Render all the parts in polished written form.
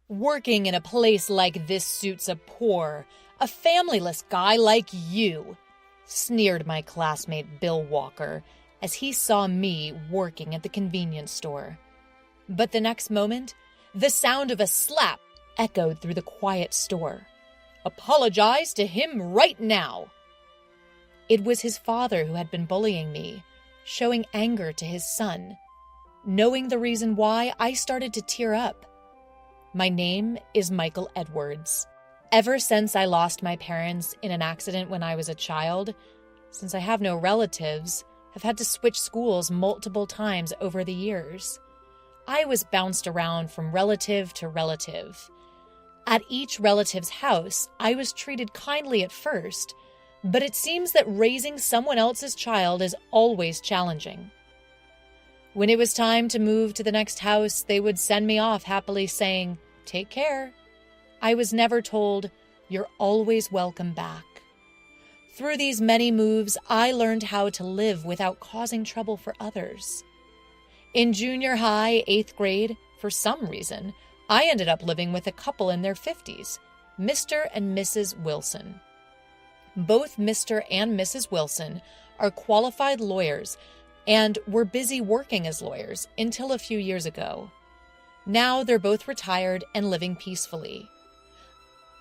Working in a place like this suits a poor, a familyless guy like you, sneered my classmate Bill Walker as he saw me working at the convenience store. But the next moment, the sound of a slap echoed through the quiet store. Apologize to him right now. It was his father who had been bullying me, showing anger to his son. Knowing the reason why, I started to tear up. My name is Michael Edwards. Ever since I lost my parents in an accident when I was a child, since I have no relatives, I've had to switch schools multiple times over the years. I was bounced around from relative to relative. At each relative's house, I was treated kindly at first, but it seems that raising someone else's child is always challenging. When it was time to move to the next house, they would send me off happily saying, "Take care." I was never told, "You're always welcome back." Through these many moves, I learned how to live without causing trouble for others. In junior high, 8th grade, for some reason, I ended up living with a couple in their 50s, Mr. and Mrs. Wilson. Both Mr. and Mrs. Wilson are qualified lawyers and were busy working as lawyers until a few years ago. Now they're both retired and living peacefully.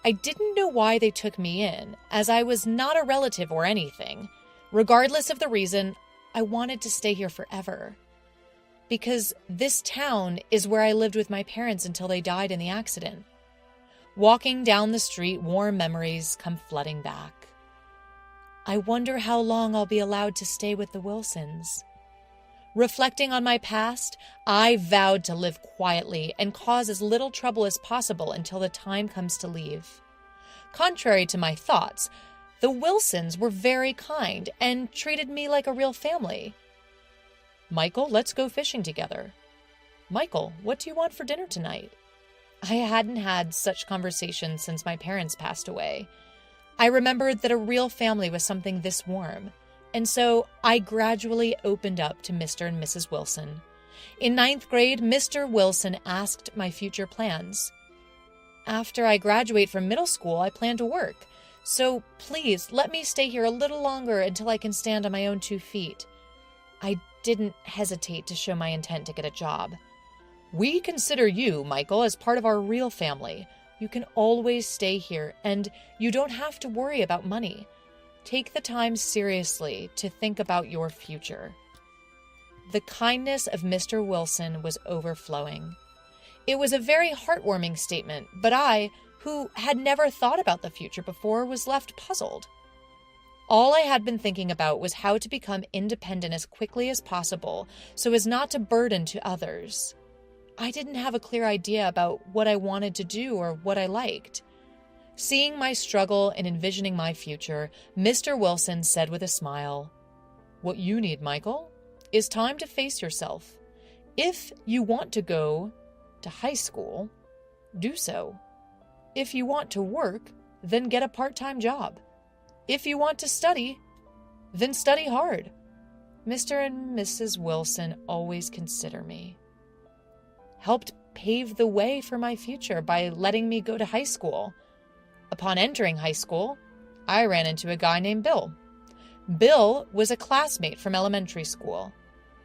I didn't know why they took me in, as I was not a relative or anything. Regardless of the reason, I wanted to stay here forever. Because this town is where I lived with my parents until they died in the accident. Walking down the street, warm memories come flooding back. I wonder how long I'll be allowed to stay with the Wilsons. Reflecting on my past, I vowed to live quietly and cause as little trouble as possible until the time comes to leave. Contrary to my thoughts, the Wilsons were very kind and treated me like a real family. "Michael, let's go fishing together." "Michael, what do you want for dinner tonight?" I hadn't had such conversations since my parents passed away. I remembered that a real family was something this warm. And so I gradually opened up to Mr. and Mrs. Wilson. In 9th grade, Mr. Wilson asked my future plans. "After I graduate from middle school, I plan to work. So please let me stay here a little longer until I can stand on my own 2 feet. I didn't hesitate to show my intent to get a job. "We consider you, Michael, as part of our real family. You can always stay here, and you don't have to worry about money. Take the time seriously to think about your future." The kindness of Mr. Wilson was overflowing. It was a very heartwarming statement, but I, who had never thought about the future before, was left puzzled. All I had been thinking about was how to become independent as quickly as possible so as not to burden to others. I didn't have a clear idea about what I wanted to do or what I liked. Seeing my struggle and envisioning my future, Mr. Wilson said with a smile, "What you need, Michael, is time to face yourself. If you want to go to high school, do so. If you want to work, then get a part-time job. If you want to study, then study hard. Mr. and Mrs. Wilson always consider me." Helped pave the way for my future by letting me go to high school. Upon entering high school, I ran into a guy named Bill. Bill was a classmate from elementary school.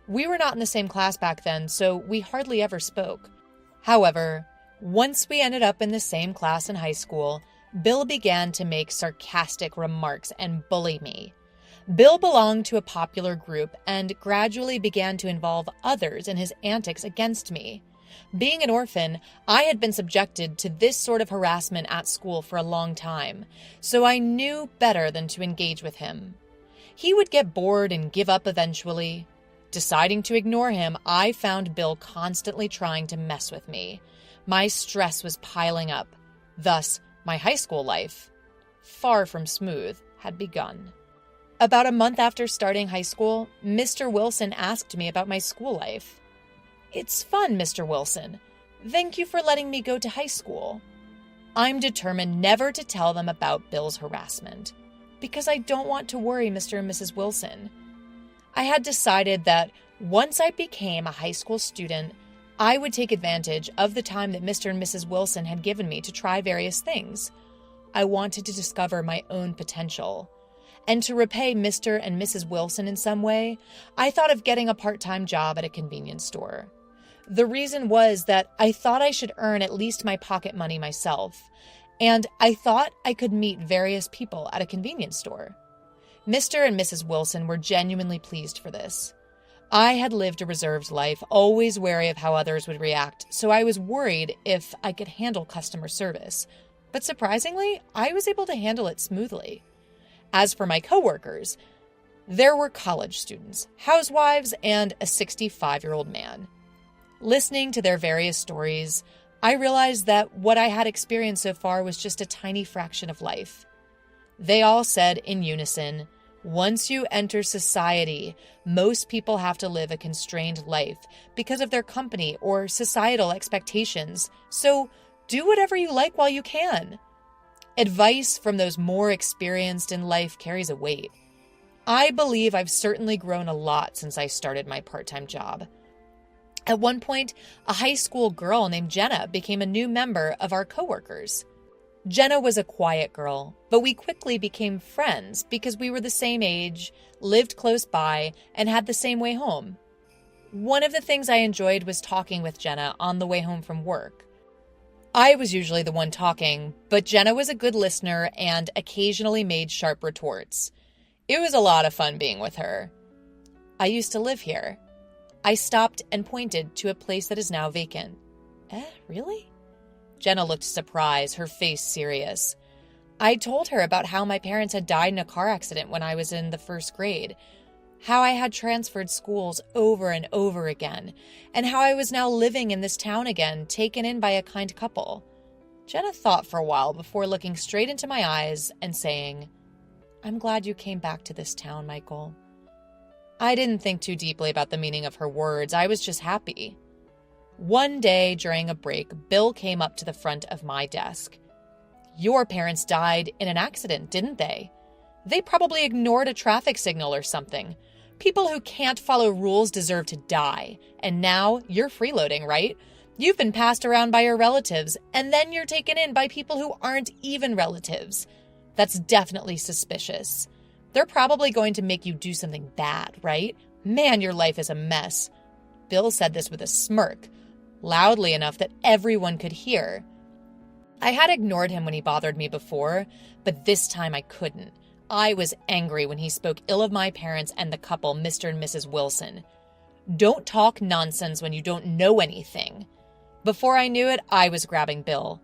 We were not in the same class back then, so we hardly ever spoke. However, once we ended up in the same class in high school, Bill began to make sarcastic remarks and bully me. Bill belonged to a popular group and gradually began to involve others in his antics against me. Being an orphan, I had been subjected to this sort of harassment at school for a long time, so I knew better than to engage with him. He would get bored and give up eventually. Deciding to ignore him, I found Bill constantly trying to mess with me. My stress was piling up. Thus, my high school life, far from smooth, had begun. About a month after starting high school, Mr. Wilson asked me about my school life. "It's fun, Mr. Wilson. Thank you for letting me go to high school." I'm determined never to tell them about Bill's harassment, because I don't want to worry Mr. and Mrs. Wilson. I had decided that once I became a high school student, I would take advantage of the time that Mr. and Mrs. Wilson had given me to try various things. I wanted to discover my own potential. And to repay Mr. and Mrs. Wilson in some way, I thought of getting a part-time job at a convenience store. The reason was that I thought I should earn at least my pocket money myself, and I thought I could meet various people at a convenience store. Mr. and Mrs. Wilson were genuinely pleased for this. I had lived a reserved life, always wary of how others would react, so I was worried if I could handle customer service. But surprisingly, I was able to handle it smoothly. As for my coworkers, there were college students, housewives, and a 65-year-old man. Listening to their various stories, I realized that what I had experienced so far was just a tiny fraction of life. They all said in unison, "Once you enter society, most people have to live a constrained life because of their company or societal expectations, so do whatever you like while you can." Advice from those more experienced in life carries a weight. I believe I've certainly grown a lot since I started my part-time job. At one point, a high school girl named Jenna became a new member of our coworkers. Jenna was a quiet girl, but we quickly became friends because we were the same age, lived close by, and had the same way home. One of the things I enjoyed was talking with Jenna on the way home from work. I was usually the one talking, but Jenna was a good listener and occasionally made sharp retorts. It was a lot of fun being with her. I used to live here. I stopped and pointed to a place that is now vacant. Really? Jenna looked surprised, her face serious. I told her about how my parents had died in a car accident when I was in the first grade, how I had transferred schools over and over again, and how I was now living in this town again, taken in by a kind couple. Jenna thought for a while before looking straight into my eyes and saying, "I'm glad you came back to this town, Michael." I didn't think too deeply about the meaning of her words. I was just happy. One day during a break, Bill came up to the front of my desk. "Your parents died in an accident, didn't they? They probably ignored a traffic signal or something. People who can't follow rules deserve to die. And now you're freeloading, right? You've been passed around by your relatives, and then you're taken in by people who aren't even relatives. That's definitely suspicious. They're probably going to make you do something bad, right? Man, your life is a mess." Bill said this with a smirk, loudly enough that everyone could hear. I had ignored him when he bothered me before, but this time I couldn't. I was angry when he spoke ill of my parents and the couple, Mr. and Mrs. Wilson. Don't talk nonsense when you don't know anything. Before I knew it, I was grabbing Bill.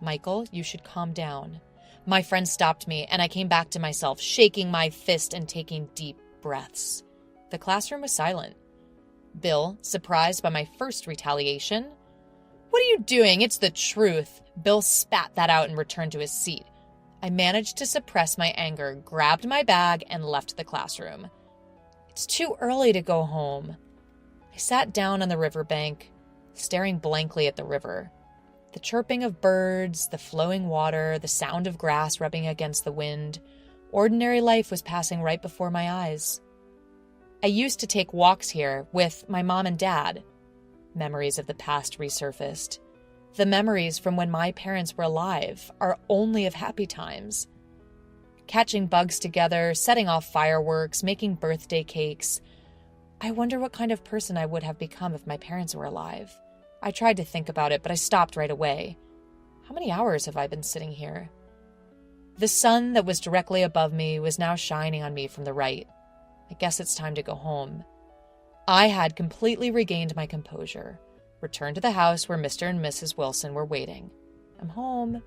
"Michael, you should calm down." My friend stopped me, and I came back to myself, shaking my fist and taking deep breaths. The classroom was silent. Bill, surprised by my first retaliation. "What are you doing? It's the truth." Bill spat that out and returned to his seat. I managed to suppress my anger, grabbed my bag, and left the classroom. It's too early to go home. I sat down on the riverbank, staring blankly at the river. The chirping of birds, the flowing water, the sound of grass rubbing against the wind. Ordinary life was passing right before my eyes. I used to take walks here with my mom and dad. Memories of the past resurfaced. The memories from when my parents were alive are only of happy times. Catching bugs together, setting off fireworks, making birthday cakes. I wonder what kind of person I would have become if my parents were alive. I tried to think about it, but I stopped right away. How many hours have I been sitting here? The sun that was directly above me was now shining on me from the right. I guess it's time to go home. I had completely regained my composure. Returned to the house where Mr. and Mrs. Wilson were waiting. "I'm home."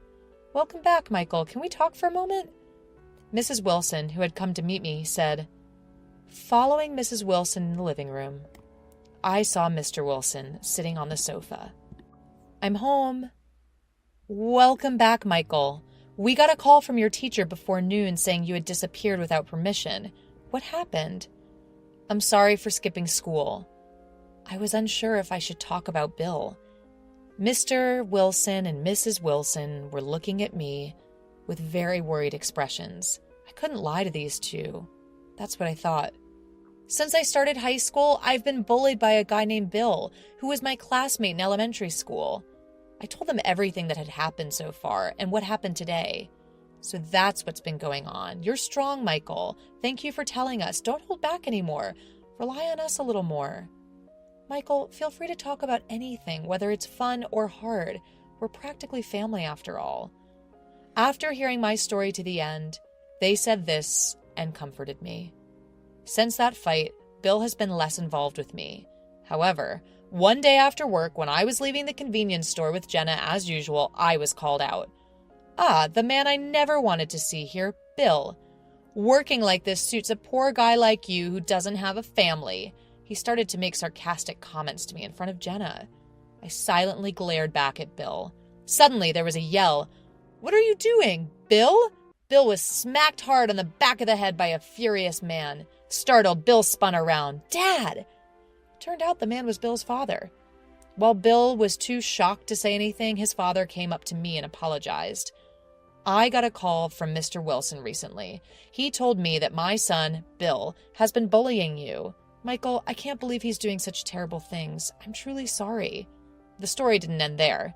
"Welcome back, Michael. Can we talk for a moment?" Mrs. Wilson, who had come to meet me, said, Following Mrs. Wilson in the living room, I saw Mr. Wilson sitting on the sofa. "I'm home." "Welcome back, Michael. We got a call from your teacher before noon saying you had disappeared without permission. What happened?" "I'm sorry for skipping school." I was unsure if I should talk about Bill. Mr. Wilson and Mrs. Wilson were looking at me with very worried expressions. I couldn't lie to these two. That's what I thought. Since I started high school, I've been bullied by a guy named Bill, who was my classmate in elementary school. I told them everything that had happened so far and what happened today. So that's what's been going on. You're strong, Michael. Thank you for telling us. Don't hold back anymore. Rely on us a little more. Michael, feel free to talk about anything, whether it's fun or hard. We're practically family after all. After hearing my story to the end, they said this and comforted me. Since that fight, Bill has been less involved with me. However, one day after work, when I was leaving the convenience store with Jenna as usual, I was called out. Ah, the man I never wanted to see here, Bill. Working like this suits a poor guy like you who doesn't have a family. He started to make sarcastic comments to me in front of Jenna. I silently glared back at Bill. Suddenly, there was a yell. What are you doing, Bill? Bill was smacked hard on the back of the head by a furious man. Startled, Bill spun around. Dad! Turned out the man was Bill's father. While Bill was too shocked to say anything, his father came up to me and apologized. I got a call from Mr. Wilson recently. He told me that my son, Bill, has been bullying you. Michael, I can't believe he's doing such terrible things. I'm truly sorry. The story didn't end there.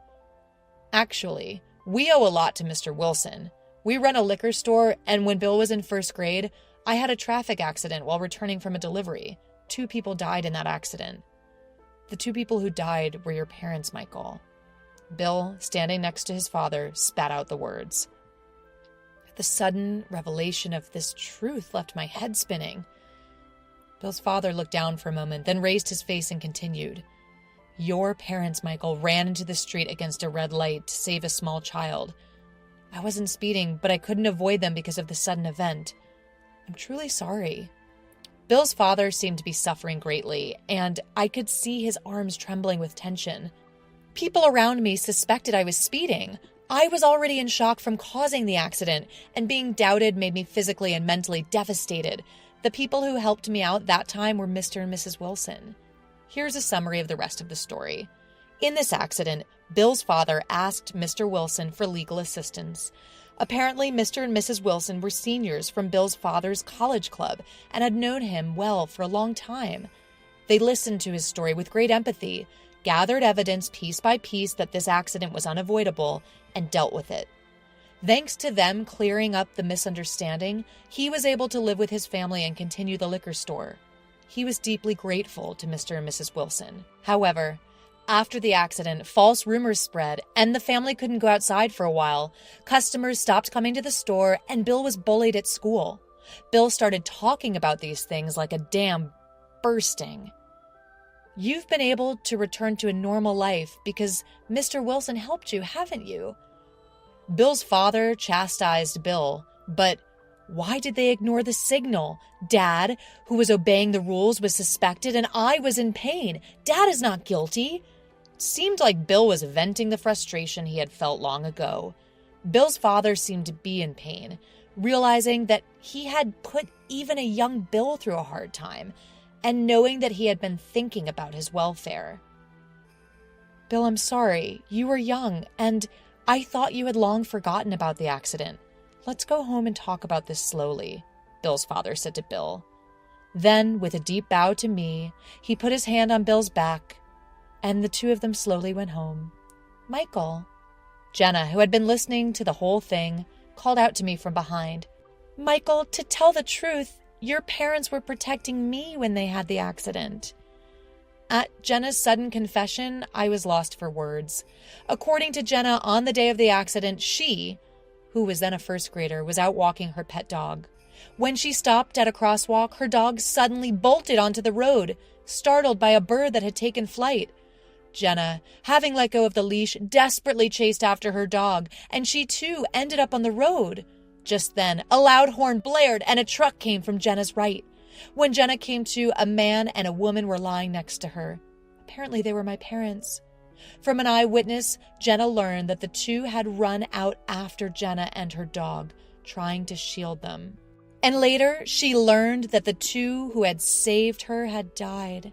Actually, we owe a lot to Mr. Wilson. We run a liquor store, and when Bill was in first grade, I had a traffic accident while returning from a delivery. 2 people died in that accident. The 2 people who died were your parents, Michael. Bill, standing next to his father, spat out the words. The sudden revelation of this truth left my head spinning. Bill's father looked down for a moment, then raised his face and continued. Your parents, Michael, ran into the street against a red light to save a small child. I wasn't speeding, but I couldn't avoid them because of the sudden event. I'm truly sorry. Bill's father seemed to be suffering greatly, and I could see his arms trembling with tension. People around me suspected I was speeding. I was already in shock from causing the accident, and being doubted made me physically and mentally devastated. The people who helped me out that time were Mr. and Mrs. Wilson. Here's a summary of the rest of the story. In this accident, Bill's father asked Mr. Wilson for legal assistance. Apparently, Mr. and Mrs. Wilson were seniors from Bill's father's college club and had known him well for a long time. They listened to his story with great empathy, gathered evidence piece by piece that this accident was unavoidable, and dealt with it. Thanks to them clearing up the misunderstanding, he was able to live with his family and continue the liquor store. He was deeply grateful to Mr. and Mrs. Wilson. However, after the accident, false rumors spread, and the family couldn't go outside for a while. Customers stopped coming to the store, and Bill was bullied at school. Bill started talking about these things like a dam bursting. You've been able to return to a normal life because Mr. Wilson helped you, haven't you? Bill's father chastised Bill, but why did they ignore the signal? Dad, who was obeying the rules, was suspected, and I was in pain. Dad is not guilty. It seemed like Bill was venting the frustration he had felt long ago. Bill's father seemed to be in pain, realizing that he had put even a young Bill through a hard time, and knowing that he had been thinking about his welfare. Bill, I'm sorry. You were young, and I thought you had long forgotten about the accident. Let's go home and talk about this slowly, Bill's father said to Bill. Then, with a deep bow to me, he put his hand on Bill's back, and the 2 of them slowly went home. Michael. Jenna, who had been listening to the whole thing, called out to me from behind. Michael, to tell the truth, your parents were protecting me when they had the accident. At Jenna's sudden confession, I was lost for words. According to Jenna, on the day of the accident, she, who was then a first grader, was out walking her pet dog. When she stopped at a crosswalk, her dog suddenly bolted onto the road, startled by a bird that had taken flight. Jenna, having let go of the leash, desperately chased after her dog, and she too ended up on the road. Just then, a loud horn blared and a truck came from Jenna's right. When Jenna came to, a man and a woman were lying next to her. Apparently they were my parents. From an eyewitness, Jenna learned that the 2 had run out after Jenna and her dog, trying to shield them. And later, she learned that the 2 who had saved her had died.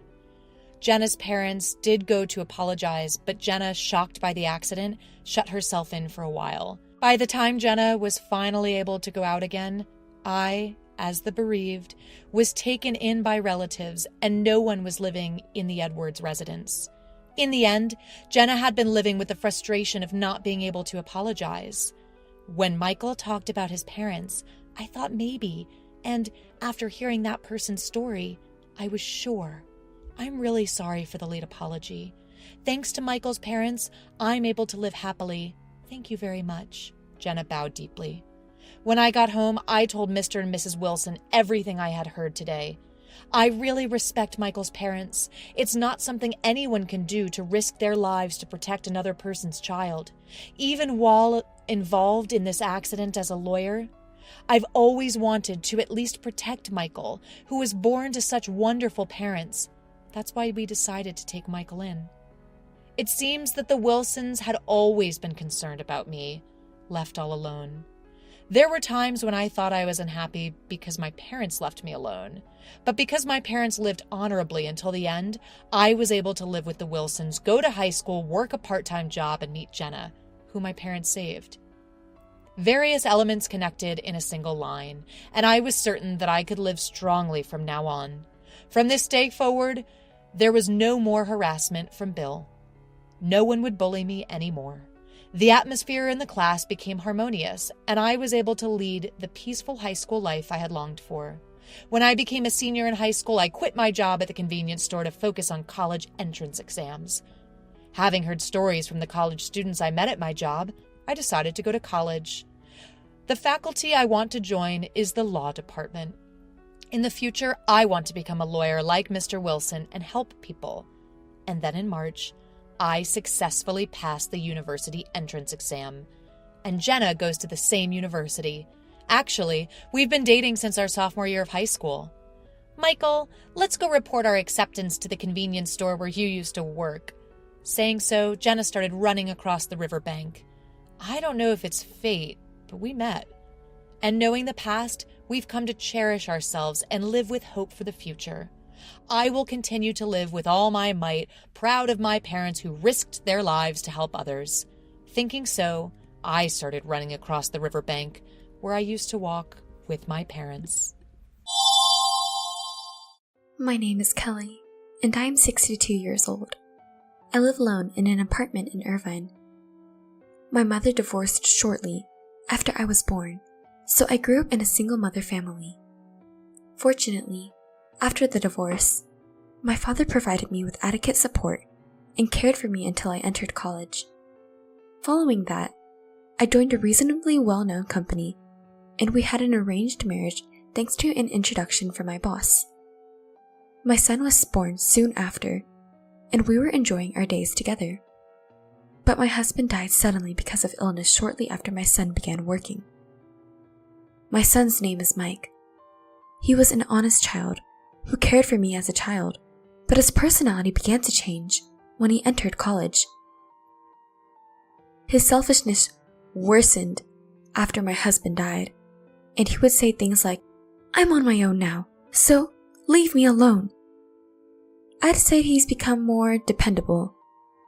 Jenna's parents did go to apologize, but Jenna, shocked by the accident, shut herself in for a while. By the time Jenna was finally able to go out again, I as the bereaved, was taken in by relatives and no one was living in the Edwards residence. In the end, Jenna had been living with the frustration of not being able to apologize. When Michael talked about his parents, I thought maybe, and after hearing that person's story, I was sure. I'm really sorry for the late apology. Thanks to Michael's parents, I'm able to live happily. Thank you very much. Jenna bowed deeply. When I got home, I told Mr. and Mrs. Wilson everything I had heard today. I really respect Michael's parents. It's not something anyone can do to risk their lives to protect another person's child. Even while involved in this accident as a lawyer, I've always wanted to at least protect Michael, who was born to such wonderful parents. That's why we decided to take Michael in. It seems that the Wilsons had always been concerned about me, left all alone. There were times when I thought I was unhappy because my parents left me alone. But because my parents lived honorably until the end, I was able to live with the Wilsons, go to high school, work a part-time job, and meet Jenna, who my parents saved. Various elements connected in a single line, and I was certain that I could live strongly from now on. From this day forward, there was no more harassment from Bill. No one would bully me anymore. The atmosphere in the class became harmonious, and I was able to lead the peaceful high school life I had longed for. When I became a senior in high school, I quit my job at the convenience store to focus on college entrance exams. Having heard stories from the college students I met at my job, I decided to go to college. The faculty I want to join is the law department. In the future, I want to become a lawyer like Mr. Wilson and help people. And then in March, I successfully passed the university entrance exam. And Jenna goes to the same university. Actually, we've been dating since our sophomore year of high school. Michael, let's go report our acceptance to the convenience store where you used to work. Saying so, Jenna started running across the riverbank. I don't know if it's fate, but we met. And knowing the past, we've come to cherish ourselves and live with hope for the future. I will continue to live with all my might, proud of my parents who risked their lives to help others. Thinking so, I started running across the riverbank, where I used to walk with my parents. My name is Kelly, and I am 62 years old. I live alone in an apartment in Irvine. My mother divorced shortly after I was born, so I grew up in a single-mother family. Fortunately, after the divorce, my father provided me with adequate support and cared for me until I entered college. Following that, I joined a reasonably well-known company, and we had an arranged marriage thanks to an introduction from my boss. My son was born soon after, and we were enjoying our days together. But my husband died suddenly because of illness shortly after my son began working. My son's name is Mike. He was an honest child who cared for me as a child, but his personality began to change when he entered college. His selfishness worsened after my husband died, and he would say things like, "I'm on my own now, so leave me alone." I'd say he's become more dependable,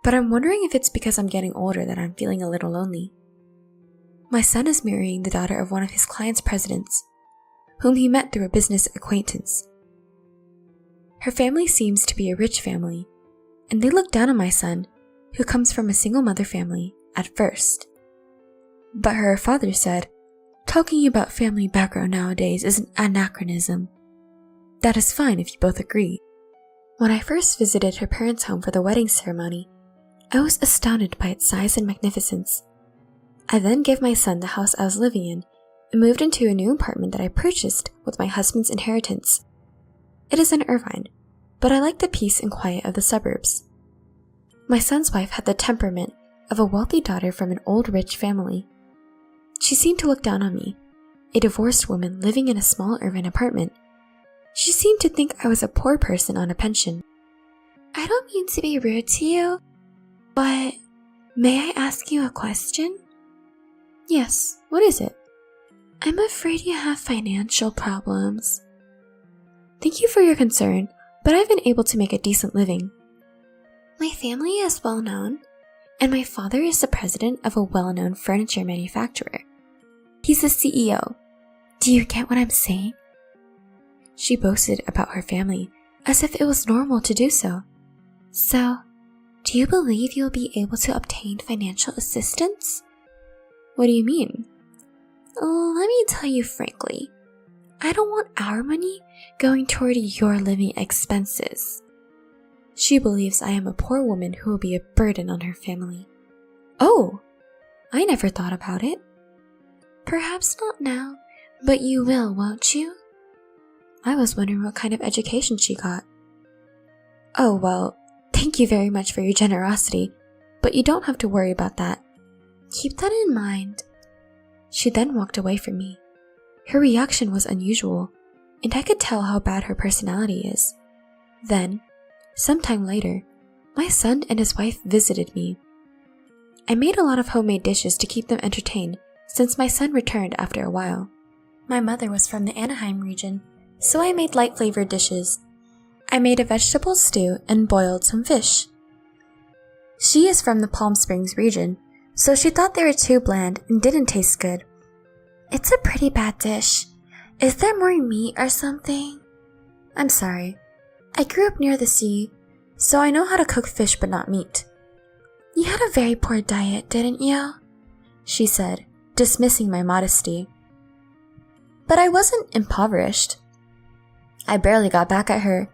but I'm wondering if it's because I'm getting older that I'm feeling a little lonely. My son is marrying the daughter of one of his client's presidents, whom he met through a business acquaintance. Her family seems to be a rich family, and they look down on my son, who comes from a single-mother family, at first. But her father said, "Talking about family background nowadays is an anachronism. That is fine if you both agree." When I first visited her parents' home for the wedding ceremony, I was astounded by its size and magnificence. I then gave my son the house I was living in and moved into a new apartment that I purchased with my husband's inheritance. It is in Irvine, but I like the peace and quiet of the suburbs. My son's wife had the temperament of a wealthy daughter from an old rich family. She seemed to look down on me, a divorced woman living in a small Irvine apartment. She seemed to think I was a poor person on a pension. "I don't mean to be rude to you, but may I ask you a question?" "Yes, what is it?" "I'm afraid you have financial problems." "Thank you for your concern, but I've been able to make a decent living." "My family is well known, and my father is the president of a well-known furniture manufacturer. He's the CEO. Do you get what I'm saying? She boasted about her family as if it was normal to do so. So, do you believe you'll be able to obtain financial assistance? What do you mean? Let me tell you frankly, I don't want our money going toward your living expenses. She believes I am a poor woman who will be a burden on her family. Oh, I never thought about it. Perhaps not now, but you will, won't you? I was wondering what kind of education she got. Oh, well, thank you very much for your generosity, but you don't have to worry about that. Keep that in mind. She then walked away from me. Her reaction was unusual, and I could tell how bad her personality is. Then, sometime later, my son and his wife visited me. I made a lot of homemade dishes to keep them entertained since my son returned after a while. My mother was from the Anaheim region, so I made light flavored dishes. I made a vegetable stew and boiled some fish. She is from the Palm Springs region, so she thought they were too bland and didn't taste good. It's a pretty bad dish. Is there more meat or something? I'm sorry. I grew up near the sea, so I know how to cook fish but not meat. You had a very poor diet, didn't you? She said, dismissing my modesty. But I wasn't impoverished. I barely got back at her.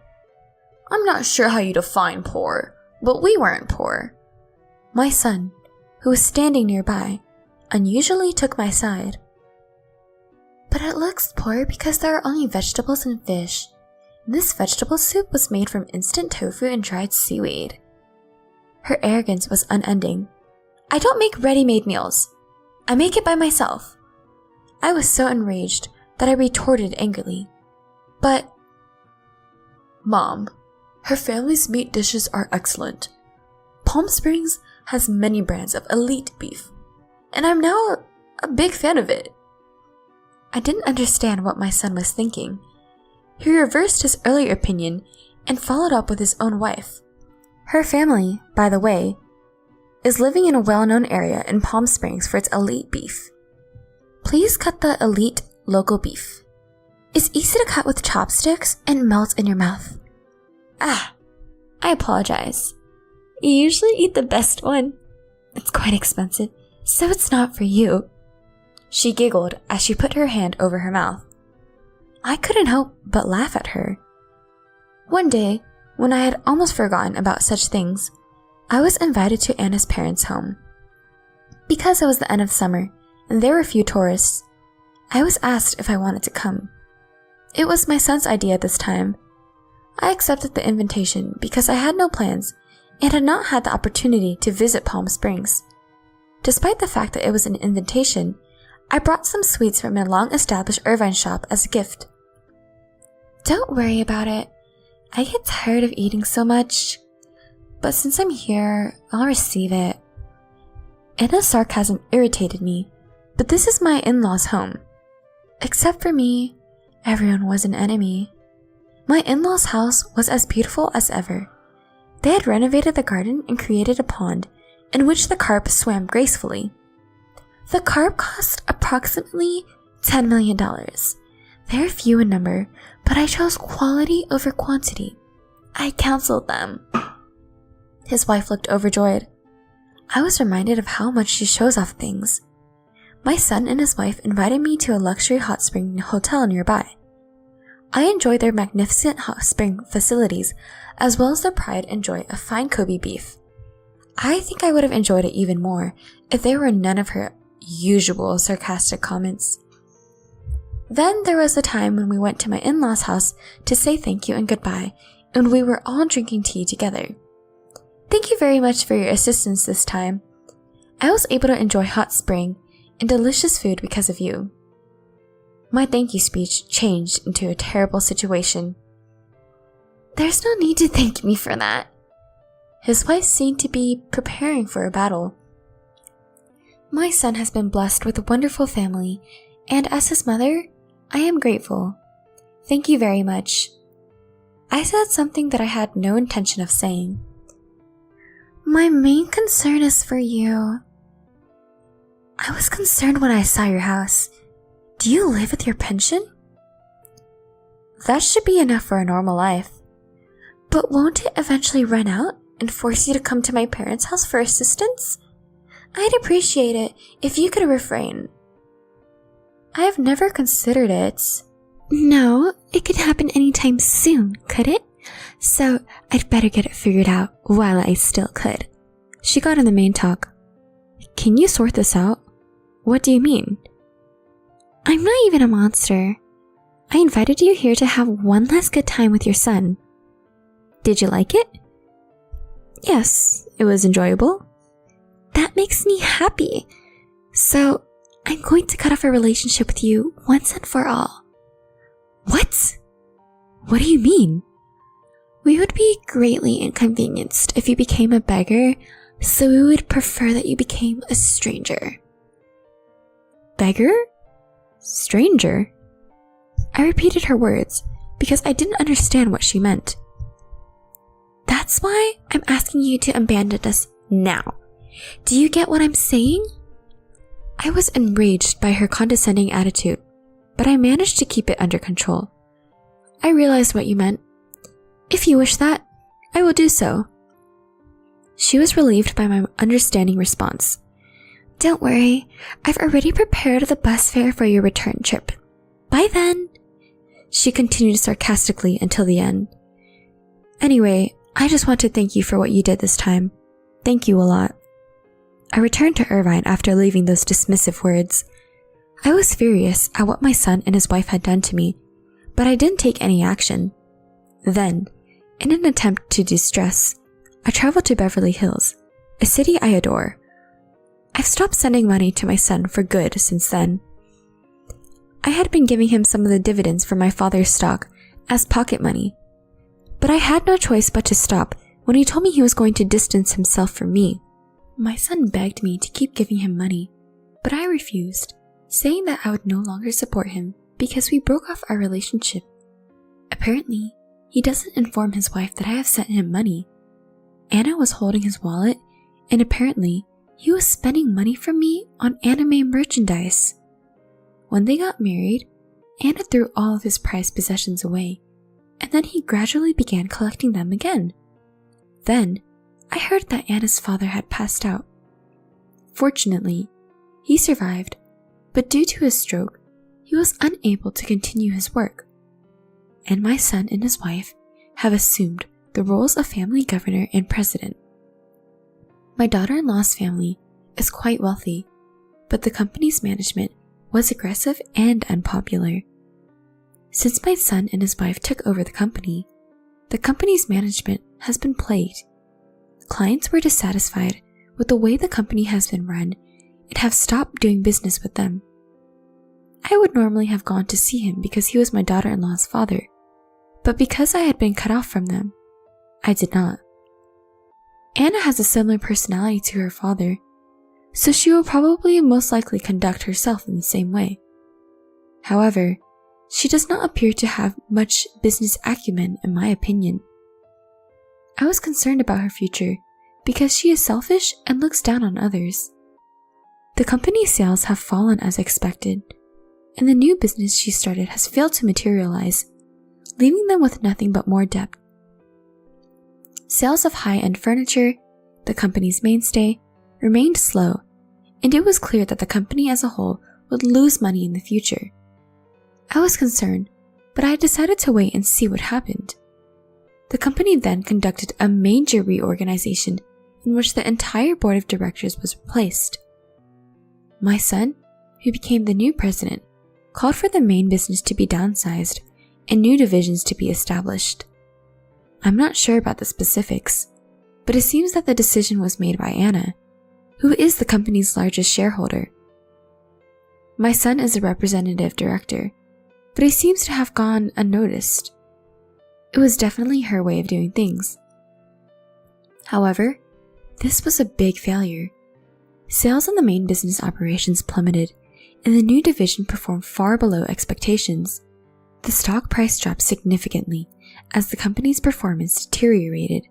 I'm not sure how you define poor, but we weren't poor. My son, who was standing nearby, unusually took my side. But it looks poor because there are only vegetables and fish. This vegetable soup was made from instant tofu and dried seaweed. Her arrogance was unending. I don't make ready-made meals. I make it by myself. I was so enraged that I retorted angrily. But, Mom, her family's meat dishes are excellent. Palm Springs has many brands of elite beef, and I'm now a big fan of it. I didn't understand what my son was thinking. He reversed his earlier opinion and followed up with his own wife. Her family, by the way, is living in a well-known area in Palm Springs for its elite beef. Please cut the elite local beef. It's easy to cut with chopsticks and melts in your mouth. I apologize. You usually eat the best one. It's quite expensive, so it's not for you. She giggled as she put her hand over her mouth. I couldn't help but laugh at her. One day, when I had almost forgotten about such things, I was invited to Anna's parents' home. Because it was the end of summer and there were few tourists, I was asked if I wanted to come. It was my son's idea this time. I accepted the invitation because I had no plans and had not had the opportunity to visit Palm Springs. Despite the fact that it was an invitation, I brought some sweets from a long-established Irvine shop as a gift. Don't worry about it. I get tired of eating so much. But since I'm here, I'll receive it. Anna's sarcasm irritated me, but this is my in-laws' home. Except for me, everyone was an enemy. My in-laws' house was as beautiful as ever. They had renovated the garden and created a pond in which the carp swam gracefully. The carp cost approximately $10 million. They are few in number, but I chose quality over quantity. I counseled them. His wife looked overjoyed. I was reminded of how much she shows off things. My son and his wife invited me to a luxury hot spring hotel nearby. I enjoyed their magnificent hot spring facilities, as well as the pride and joy of fine Kobe beef. I think I would have enjoyed it even more if there were none of her usual sarcastic comments. Then there was the time when we went to my in-laws' house to say thank you and goodbye, and we were all drinking tea together. Thank you very much for your assistance this time. I was able to enjoy hot spring and delicious food because of you. My thank you speech changed into a terrible situation. There's no need to thank me for that. His wife seemed to be preparing for a battle. My son has been blessed with a wonderful family, and as his mother, I am grateful. Thank you very much. I said something that I had no intention of saying. My main concern is for you. I was concerned when I saw your house. Do you live with your pension? That should be enough for a normal life. But won't it eventually run out and force you to come to my parents' house for assistance? I'd appreciate it if you could refrain. I have never considered it. No, it could happen anytime soon, could it? So I'd better get it figured out while I still could. She got in the main talk. Can you sort this out? What do you mean? I'm not even a monster. I invited you here to have one last good time with your son. Did you like it? Yes, it was enjoyable. That makes me happy. So I'm going to cut off a relationship with you once and for all. What? What do you mean? We would be greatly inconvenienced if you became a beggar, so we would prefer that you became a stranger. Beggar? Stranger? I repeated her words because I didn't understand what she meant. That's why I'm asking you to abandon us now. Do you get what I'm saying? I was enraged by her condescending attitude, but I managed to keep it under control. I realized what you meant. If you wish that, I will do so. She was relieved by my understanding response. Don't worry, I've already prepared the bus fare for your return trip. Bye then. She continued sarcastically until the end. Anyway, I just want to thank you for what you did this time. Thank you a lot. I returned to Irvine after leaving those dismissive words. I was furious at what my son and his wife had done to me, but I didn't take any action. Then, in an attempt to de-stress, I traveled to Beverly Hills, a city I adore. I've stopped sending money to my son for good since then. I had been giving him some of the dividends from my father's stock as pocket money, but I had no choice but to stop when he told me he was going to distance himself from me. My son begged me to keep giving him money, but I refused, saying that I would no longer support him because we broke off our relationship. Apparently, he doesn't inform his wife that I have sent him money. Anna was holding his wallet, and apparently, he was spending money from me on anime merchandise. When they got married, Anna threw all of his prized possessions away, and then he gradually began collecting them again. Then, I heard that Anna's father had passed out. Fortunately, he survived, but due to his stroke, he was unable to continue his work. And my son and his wife have assumed the roles of family governor and president. My daughter-in-law's family is quite wealthy, but the company's management was aggressive and unpopular. Since my son and his wife took over the company's management has been plagued. Clients were dissatisfied with the way the company has been run and have stopped doing business with them. I would normally have gone to see him because he was my daughter-in-law's father, but because I had been cut off from them, I did not. Anna has a similar personality to her father, so she will probably most likely conduct herself in the same way. However, she does not appear to have much business acumen in my opinion. I was concerned about her future because she is selfish and looks down on others. The company's sales have fallen as expected, and the new business she started has failed to materialize, leaving them with nothing but more debt. Sales of high-end furniture, the company's mainstay, remained slow, and it was clear that the company as a whole would lose money in the future. I was concerned, but I decided to wait and see what happened. The company then conducted a major reorganization in which the entire board of directors was replaced. My son, who became the new president, called for the main business to be downsized and new divisions to be established. I'm not sure about the specifics, but it seems that the decision was made by Anna, who is the company's largest shareholder. My son is a representative director, but he seems to have gone unnoticed. It was definitely her way of doing things. However, this was a big failure. Sales on the main business operations plummeted, and the new division performed far below expectations. The stock price dropped significantly as the company's performance deteriorated,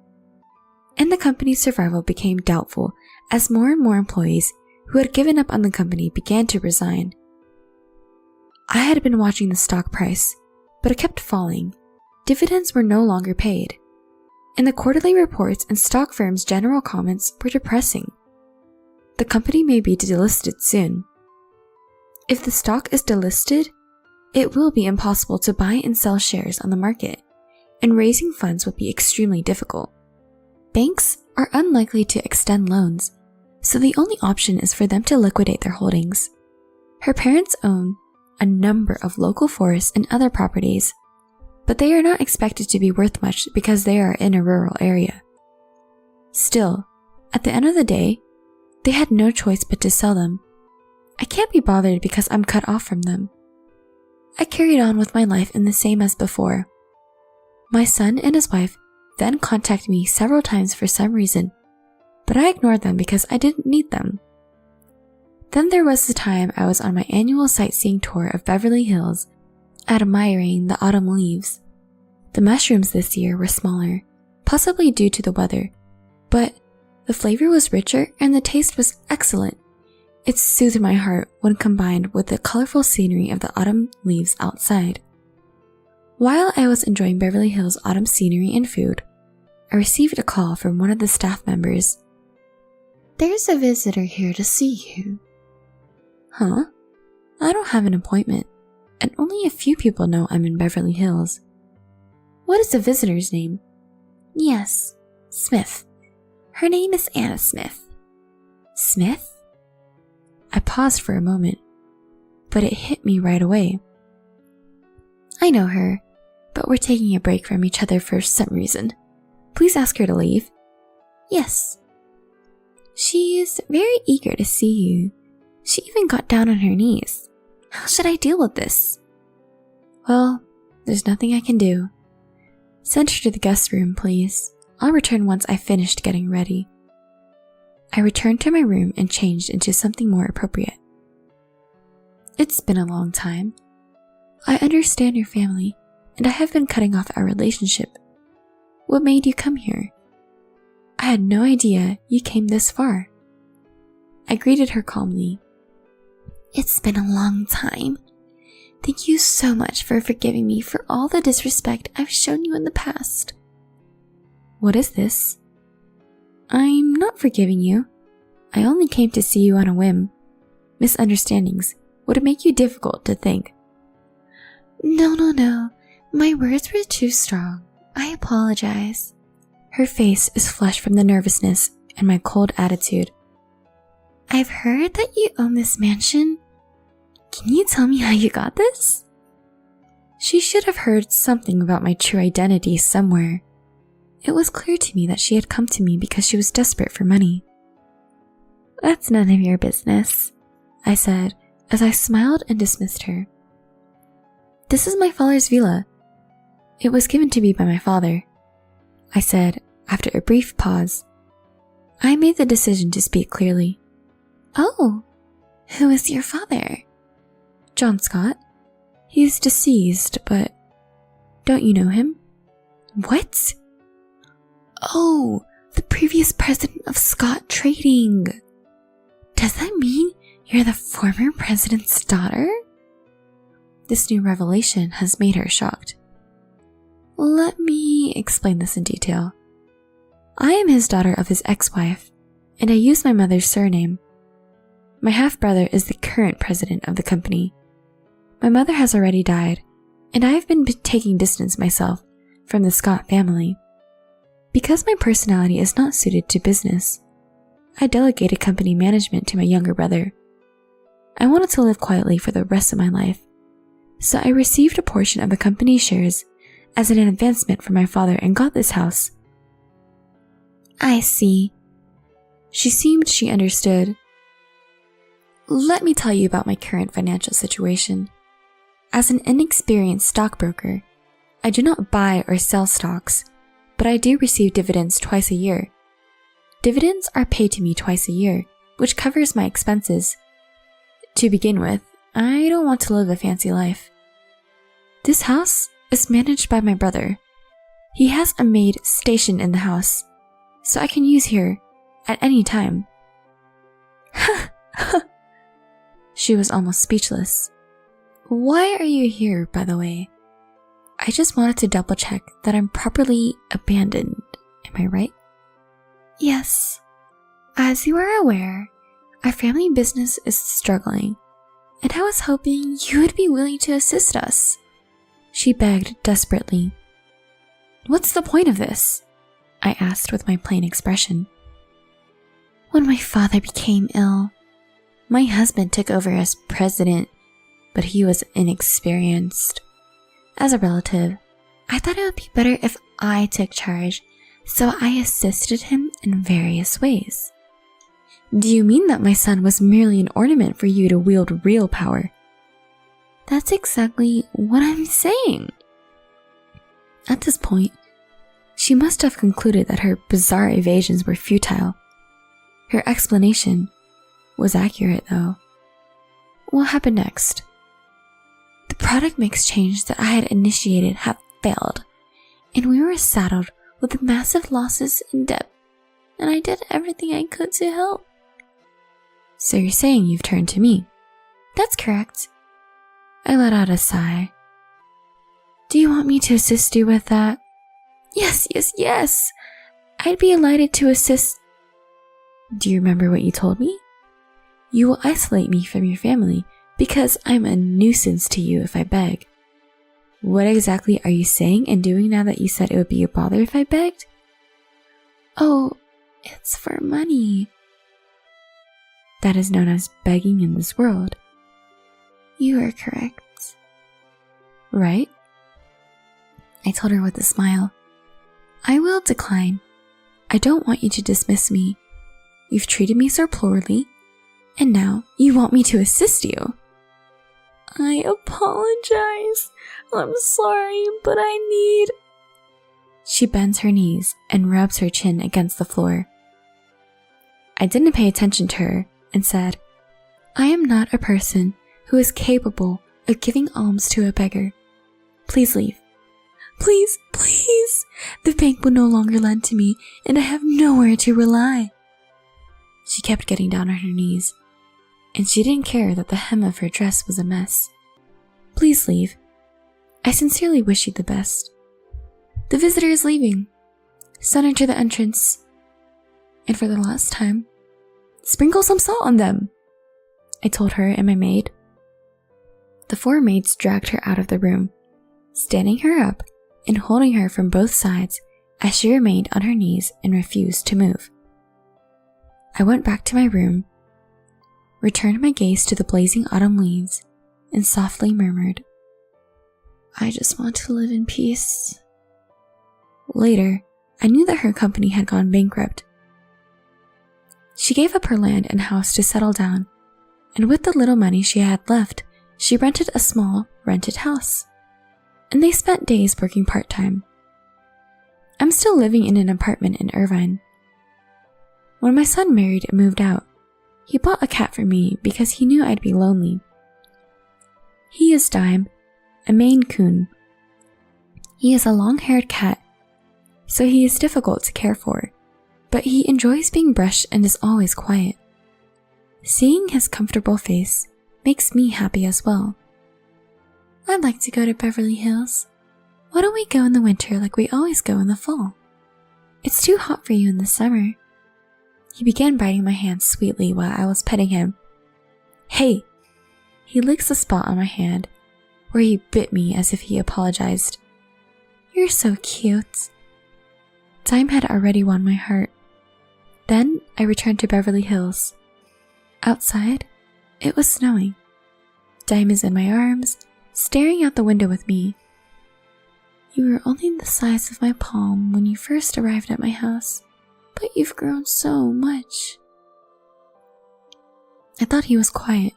and the company's survival became doubtful as more and more employees who had given up on the company began to resign. I had been watching the stock price, but it kept falling. Dividends were no longer paid. And the quarterly reports and stock firm's general comments were depressing. The company may be delisted soon. If the stock is delisted, it will be impossible to buy and sell shares on the market, and raising funds would be extremely difficult. Banks are unlikely to extend loans, so the only option is for them to liquidate their holdings. Her parents own a number of local forests and other properties, but they are not expected to be worth much because they are in a rural area. Still, at the end of the day, they had no choice but to sell them. I can't be bothered because I'm cut off from them. I carried on with my life in the same as before. My son and his wife then contacted me several times for some reason, but I ignored them because I didn't need them. Then there was the time I was on my annual sightseeing tour of Beverly Hills, admiring the autumn leaves. The mushrooms this year were smaller, possibly due to the weather, but the flavor was richer and the taste was excellent. It soothed my heart when combined with the colorful scenery of the autumn leaves outside. While I was enjoying Beverly Hills' autumn scenery and food, I received a call from one of the staff members. "There's a visitor here to see you." Huh? I don't have an appointment, and only a few people know I'm in Beverly Hills. What is the visitor's name? Yes, Smith. Her name is Anna Smith. Smith? I paused for a moment, but it hit me right away. I know her, but we're taking a break from each other for some reason. Please ask her to leave. Yes. She is very eager to see you. She even got down on her knees. How should I deal with this? Well, there's nothing I can do. Send her to the guest room, please. I'll return once I've finished getting ready. I returned to my room and changed into something more appropriate. It's been a long time. I understand your family, and I have been cutting off our relationship. What made you come here? I had no idea you came this far. I greeted her calmly. It's been a long time. Thank you so much for forgiving me for all the disrespect I've shown you in the past. What is this? I'm not forgiving you. I only came to see you on a whim. Misunderstandings would make you difficult to think. No. My words were too strong. I apologize. Her face is flushed from the nervousness and my cold attitude. I've heard that you own this mansion. Can you tell me how you got this? She should have heard something about my true identity somewhere. It was clear to me that she had come to me because she was desperate for money. That's none of your business, I said as I smiled and dismissed her. This is my father's villa. It was given to me by my father, I said after a brief pause. I made the decision to speak clearly. Oh, who is your father? John Scott. He's deceased, but don't you know him? What? Oh, the previous president of Scott Trading. Does that mean you're the former president's daughter? This new revelation has made her shocked. Let me explain this in detail. I am his daughter of his ex-wife, and I use my mother's surname. My half-brother is the current president of the company. My mother has already died, and I have been taking distance myself from the Scott family. Because my personality is not suited to business, I delegated company management to my younger brother. I wanted to live quietly for the rest of my life, so I received a portion of the company's shares as an advancement from my father and got this house. I see. She seemed she understood. Let me tell you about my current financial situation. As an inexperienced stockbroker, I do not buy or sell stocks, but I do receive dividends twice a year. Dividends are paid to me twice a year, which covers my expenses. To begin with, I don't want to live a fancy life. This house is managed by my brother. He has a maid stationed in the house, so I can use here at any time. She was almost speechless. Why are you here, by the way? I just wanted to double check that I'm properly abandoned. Am I right? Yes. As you are aware, our family business is struggling, and I was hoping you would be willing to assist us. She begged desperately. What's the point of this? I asked with my plain expression. When my father became ill, my husband took over as president, but he was inexperienced. As a relative, I thought it would be better if I took charge, so I assisted him in various ways. Do you mean that my son was merely an ornament for you to wield real power? That's exactly what I'm saying. At this point, she must have concluded that her bizarre evasions were futile. Her explanation was accurate, though. What happened next? The product mix change that I had initiated had failed, and we were saddled with massive losses and debt, and I did everything I could to help. So you're saying you've turned to me? That's correct. I let out a sigh. Do you want me to assist you with that? Yes. I'd be delighted to assist. Do you remember what you told me? You will isolate me from your family because I'm a nuisance to you if I beg. What exactly are you saying and doing now that you said it would be a bother if I begged? Oh, it's for money. That is known as begging in this world. You are correct. Right? I told her with a smile. I will decline. I don't want you to dismiss me. You've treated me so poorly, and now you want me to assist you. I apologize. I'm sorry, but I need... She bends her knees and rubs her chin against the floor. I didn't pay attention to her and said, I am not a person who is capable of giving alms to a beggar. Please leave. Please. The bank will no longer lend to me, and I have nowhere to rely. She kept getting down on her knees, and she didn't care that the hem of her dress was a mess. Please leave. I sincerely wish you the best. The visitor is leaving. Send her to the entrance. And for the last time, sprinkle some salt on them, I told her and my maid. The 4 maids dragged her out of the room, standing her up and holding her from both sides as she remained on her knees and refused to move. I went back to my room, returned my gaze to the blazing autumn leaves, and softly murmured, I just want to live in peace. Later, I knew that her company had gone bankrupt. She gave up her land and house to settle down, and with the little money she had left, she rented a small rented house, and they spent days working part-time. I'm still living in an apartment in Irvine. When my son married and moved out, he bought a cat for me because he knew I'd be lonely. He is Dime, a Maine Coon. He is a long-haired cat, so he is difficult to care for, but he enjoys being brushed and is always quiet. Seeing his comfortable face makes me happy as well. I'd like to go to Beverly Hills. Why don't we go in the winter like we always go in the fall? It's too hot for you in the summer. He began biting my hand sweetly while I was petting him. Hey! He licks the spot on my hand, where he bit me as if he apologized. You're so cute. Time had already won my heart. Then I returned to Beverly Hills. Outside, it was snowing. Dime is in my arms, staring out the window with me. You were only the size of my palm when you first arrived at my house, but you've grown so much. I thought he was quiet,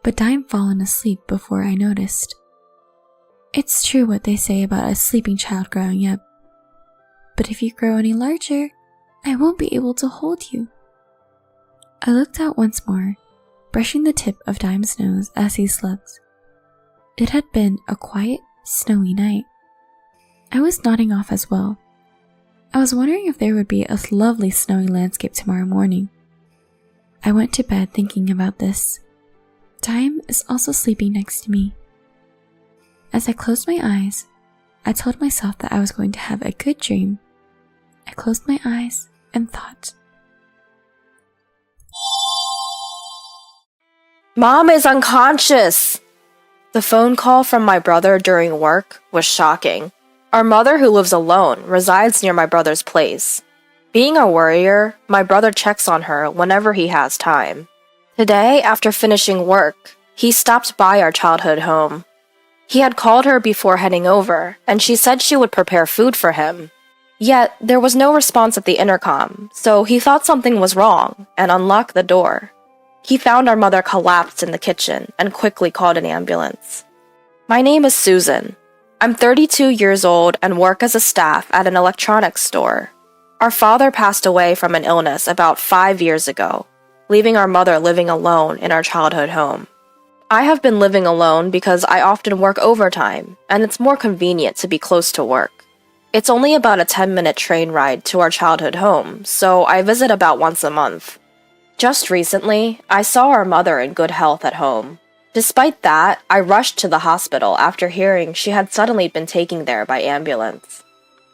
but Dime fallen asleep before I noticed. It's true what they say about a sleeping child growing up, but if you grow any larger, I won't be able to hold you. I looked out once more, brushing the tip of Dime's nose as he slept. It had been a quiet, snowy night. I was nodding off as well. I was wondering if there would be a lovely snowy landscape tomorrow morning. I went to bed thinking about this. Dime is also sleeping next to me. As I closed my eyes, I told myself that I was going to have a good dream. I closed my eyes and thought. Mom is unconscious! The phone call from my brother during work was shocking. Our mother, who lives alone, resides near my brother's place. Being a worrier, my brother checks on her whenever he has time. Today, after finishing work, he stopped by our childhood home. He had called her before heading over, and she said she would prepare food for him. Yet, there was no response at the intercom, so he thought something was wrong and unlocked the door. He found our mother collapsed in the kitchen and quickly called an ambulance. My name is Susan. I'm 32 years old and work as a staff at an electronics store. Our father passed away from an illness about 5 years ago, leaving our mother living alone in our childhood home. I have been living alone because I often work overtime, and it's more convenient to be close to work. It's only about a 10-minute train ride to our childhood home, so I visit about once a month. Just recently, I saw our mother in good health at home. Despite that, I rushed to the hospital after hearing she had suddenly been taken there by ambulance.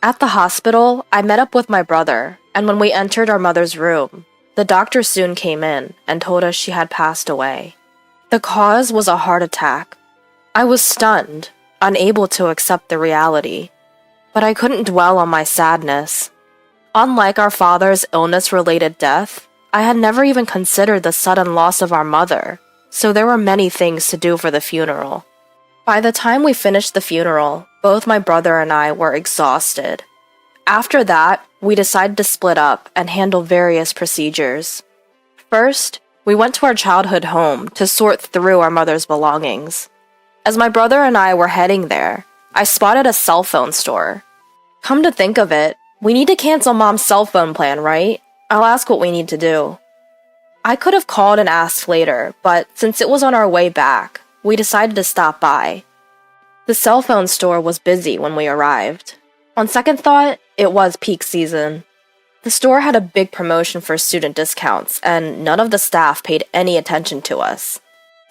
At the hospital, I met up with my brother, and when we entered our mother's room, the doctor soon came in and told us she had passed away. The cause was a heart attack. I was stunned, unable to accept the reality, but I couldn't dwell on my sadness. Unlike our father's illness-related death, I had never even considered the sudden loss of our mother, so there were many things to do for the funeral. By the time we finished the funeral, both my brother and I were exhausted. After that, we decided to split up and handle various procedures. First, we went to our childhood home to sort through our mother's belongings. As my brother and I were heading there, I spotted a cell phone store. Come to think of it, we need to cancel Mom's cell phone plan, right? I'll ask what we need to do. I could have called and asked later, but since it was on our way back, we decided to stop by. The cell phone store was busy when we arrived. On second thought, it was peak season. The store had a big promotion for student discounts, and none of the staff paid any attention to us.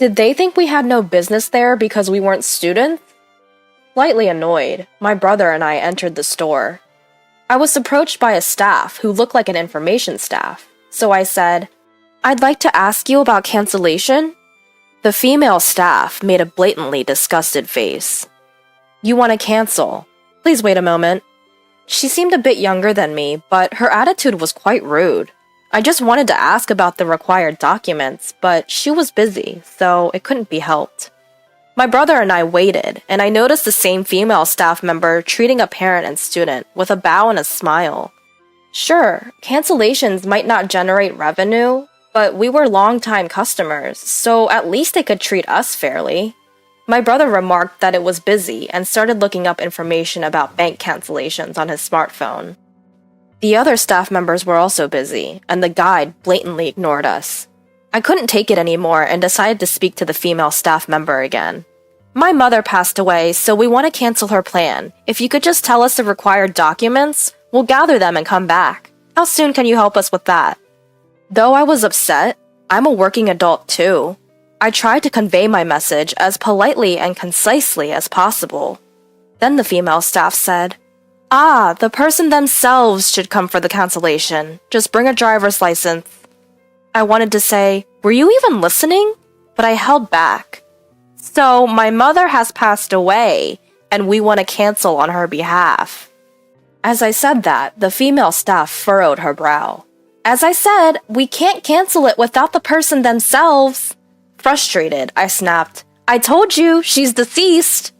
Did they think we had no business there because we weren't students? Slightly annoyed, my brother and I entered the store. I was approached by a staff who looked like an information staff, so I said, "I'd like to ask you about cancellation." The female staff made a blatantly disgusted face. "You want to cancel? Please wait a moment." She seemed a bit younger than me, but her attitude was quite rude. I just wanted to ask about the required documents, but she was busy, so it couldn't be helped. My brother and I waited, and I noticed the same female staff member treating a parent and student with a bow and a smile. Sure, cancellations might not generate revenue, but we were longtime customers, so at least they could treat us fairly. My brother remarked that it was busy and started looking up information about bank cancellations on his smartphone. The other staff members were also busy, and the guide blatantly ignored us. I couldn't take it anymore and decided to speak to the female staff member again. "My mother passed away, so we want to cancel her plan. If you could just tell us the required documents, we'll gather them and come back. How soon can you help us with that?" Though I was upset, I'm a working adult too. I tried to convey my message as politely and concisely as possible. Then the female staff said, "The person themselves should come for the cancellation. Just bring a driver's license." I wanted to say, "Were you even listening?" But I held back. "So my mother has passed away, and we want to cancel on her behalf." As I said that, the female staff furrowed her brow. "As I said, we can't cancel it without the person themselves." Frustrated, I snapped, "I told you, she's deceased."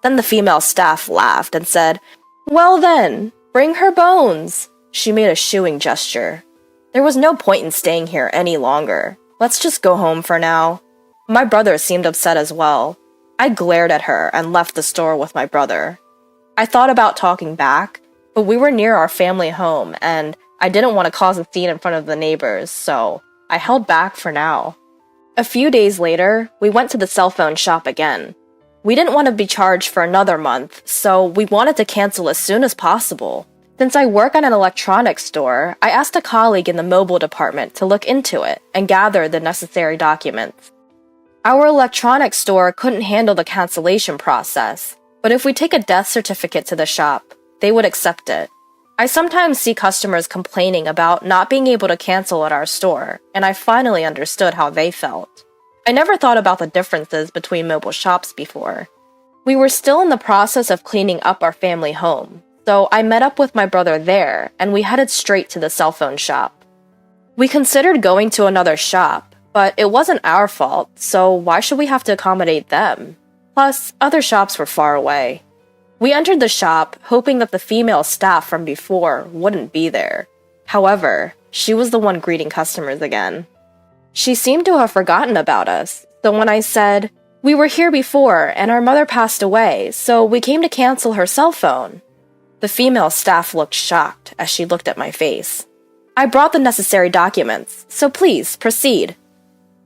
Then the female staff laughed and said, "Well then, bring her bones." She made a shooing gesture. There was no point in staying here any longer. Let's just go home for now. My brother seemed upset as well. I glared at her and left the store with my brother. I thought about talking back, but we were near our family home and I didn't want to cause a scene in front of the neighbors, so I held back for now. A few days later, we went to the cell phone shop again. We didn't want to be charged for another month, so we wanted to cancel as soon as possible. Since I work at an electronics store, I asked a colleague in the mobile department to look into it and gather the necessary documents. Our electronics store couldn't handle the cancellation process, But if we take a death certificate to the shop, they would accept it. I sometimes see customers complaining about not being able to cancel at our store, and I finally understood how they felt. I never thought about the differences between mobile shops before. We were still in the process of cleaning up our family home, so I met up with my brother there, and we headed straight to the cell phone shop. We considered going to another shop, but it wasn't our fault, so why should we have to accommodate them? Plus, other shops were far away. We entered the shop, hoping that the female staff from before wouldn't be there. However, she was the one greeting customers again. She seemed to have forgotten about us, so when I said, "We were here before, and our mother passed away, so we came to cancel her cell phone," the female staff looked shocked as she looked at my face. "I brought the necessary documents, so please proceed."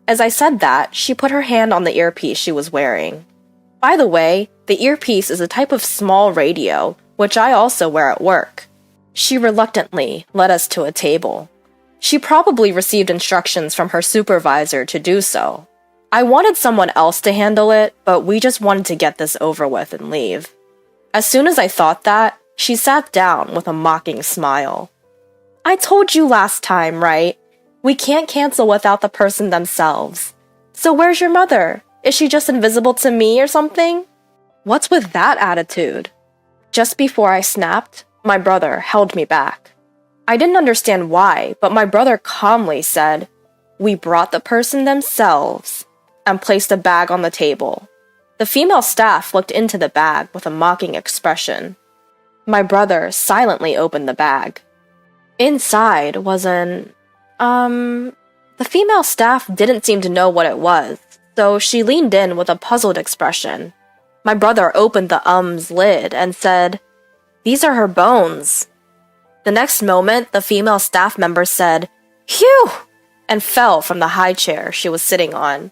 As I said that, she put her hand on the earpiece she was wearing. By the way, the earpiece is a type of small radio, which I also wear at work. She reluctantly led us to a table. She probably received instructions from her supervisor to do so. I wanted someone else to handle it, but we just wanted to get this over with and leave. As soon as I thought that, she sat down with a mocking smile. "I told you last time, right? We can't cancel without the person themselves. So where's your mother? Is she just invisible to me or something?" What's with that attitude? Just before I snapped, my brother held me back. I didn't understand why, but my brother calmly said, "We brought the person themselves," and placed a bag on the table. The female staff looked into the bag with a mocking expression. My brother silently opened the bag. Inside was the female staff didn't seem to know what it was, so she leaned in with a puzzled expression. My brother opened the lid and said, "These are her bones." The next moment, the female staff member said, "Phew!" and fell from the high chair she was sitting on.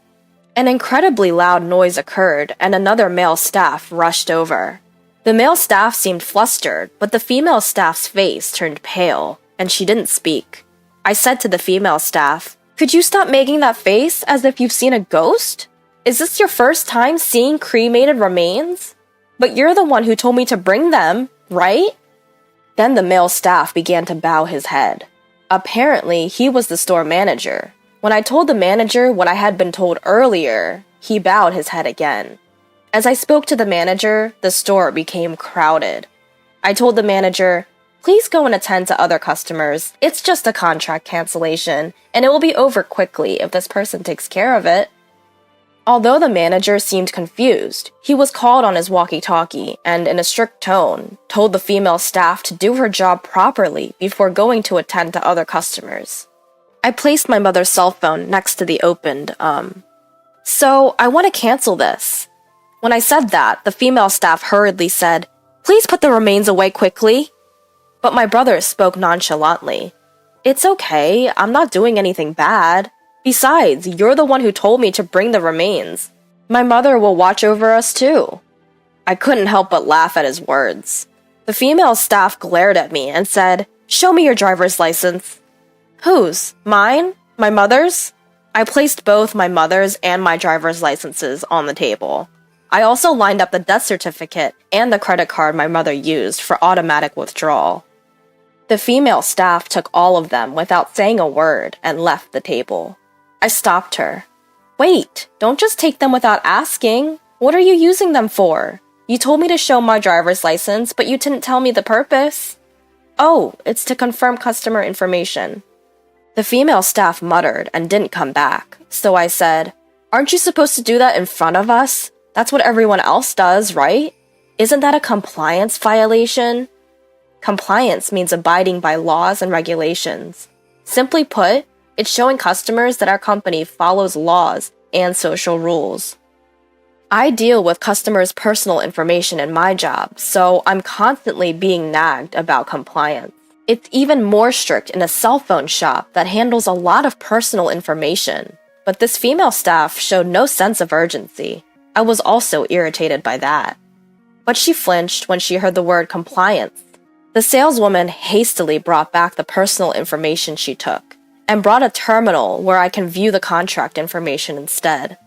An incredibly loud noise occurred, and another male staff rushed over. The male staff seemed flustered, but the female staff's face turned pale, and she didn't speak. I said to the female staff, "Could you stop making that face as if you've seen a ghost? Is this your first time seeing cremated remains? But you're the one who told me to bring them, right?" Then the male staff began to bow his head. Apparently, he was the store manager. When I told the manager what I had been told earlier, he bowed his head again. As I spoke to the manager, the store became crowded. I told the manager, "Please go and attend to other customers. It's just a contract cancellation, and it will be over quickly if this person takes care of it." Although the manager seemed confused, he was called on his walkie-talkie and, in a strict tone, told the female staff to do her job properly before going to attend to other customers. I placed my mother's cell phone next to the opened, "So, I want to cancel this." When I said that, the female staff hurriedly said, "Please put the remains away quickly." But my brother spoke nonchalantly. "It's okay, I'm not doing anything bad. Besides, you're the one who told me to bring the remains. My mother will watch over us too." I couldn't help but laugh at his words. The female staff glared at me and said, "Show me your driver's license." "Whose? Mine? My mother's?" I placed both my mother's and my driver's licenses on the table. I also lined up the death certificate and the credit card my mother used for automatic withdrawal. The female staff took all of them without saying a word and left the table. I stopped her. "Wait, don't just take them without asking. What are you using them for? You told me to show my driver's license, but you didn't tell me the purpose." "Oh, it's to confirm customer information." The female staff muttered and didn't come back, so I said, "Aren't you supposed to do that in front of us? That's what everyone else does, right? Isn't that a compliance violation?" Compliance means abiding by laws and regulations. Simply put, it's showing customers that our company follows laws and social rules. I deal with customers' personal information in my job, so I'm constantly being nagged about compliance. It's even more strict in a cell phone shop that handles a lot of personal information, but this female staff showed no sense of urgency. I was also irritated by that. But she flinched when she heard the word compliance. The saleswoman hastily brought back the personal information she took, and brought a terminal where I can view the contract information instead.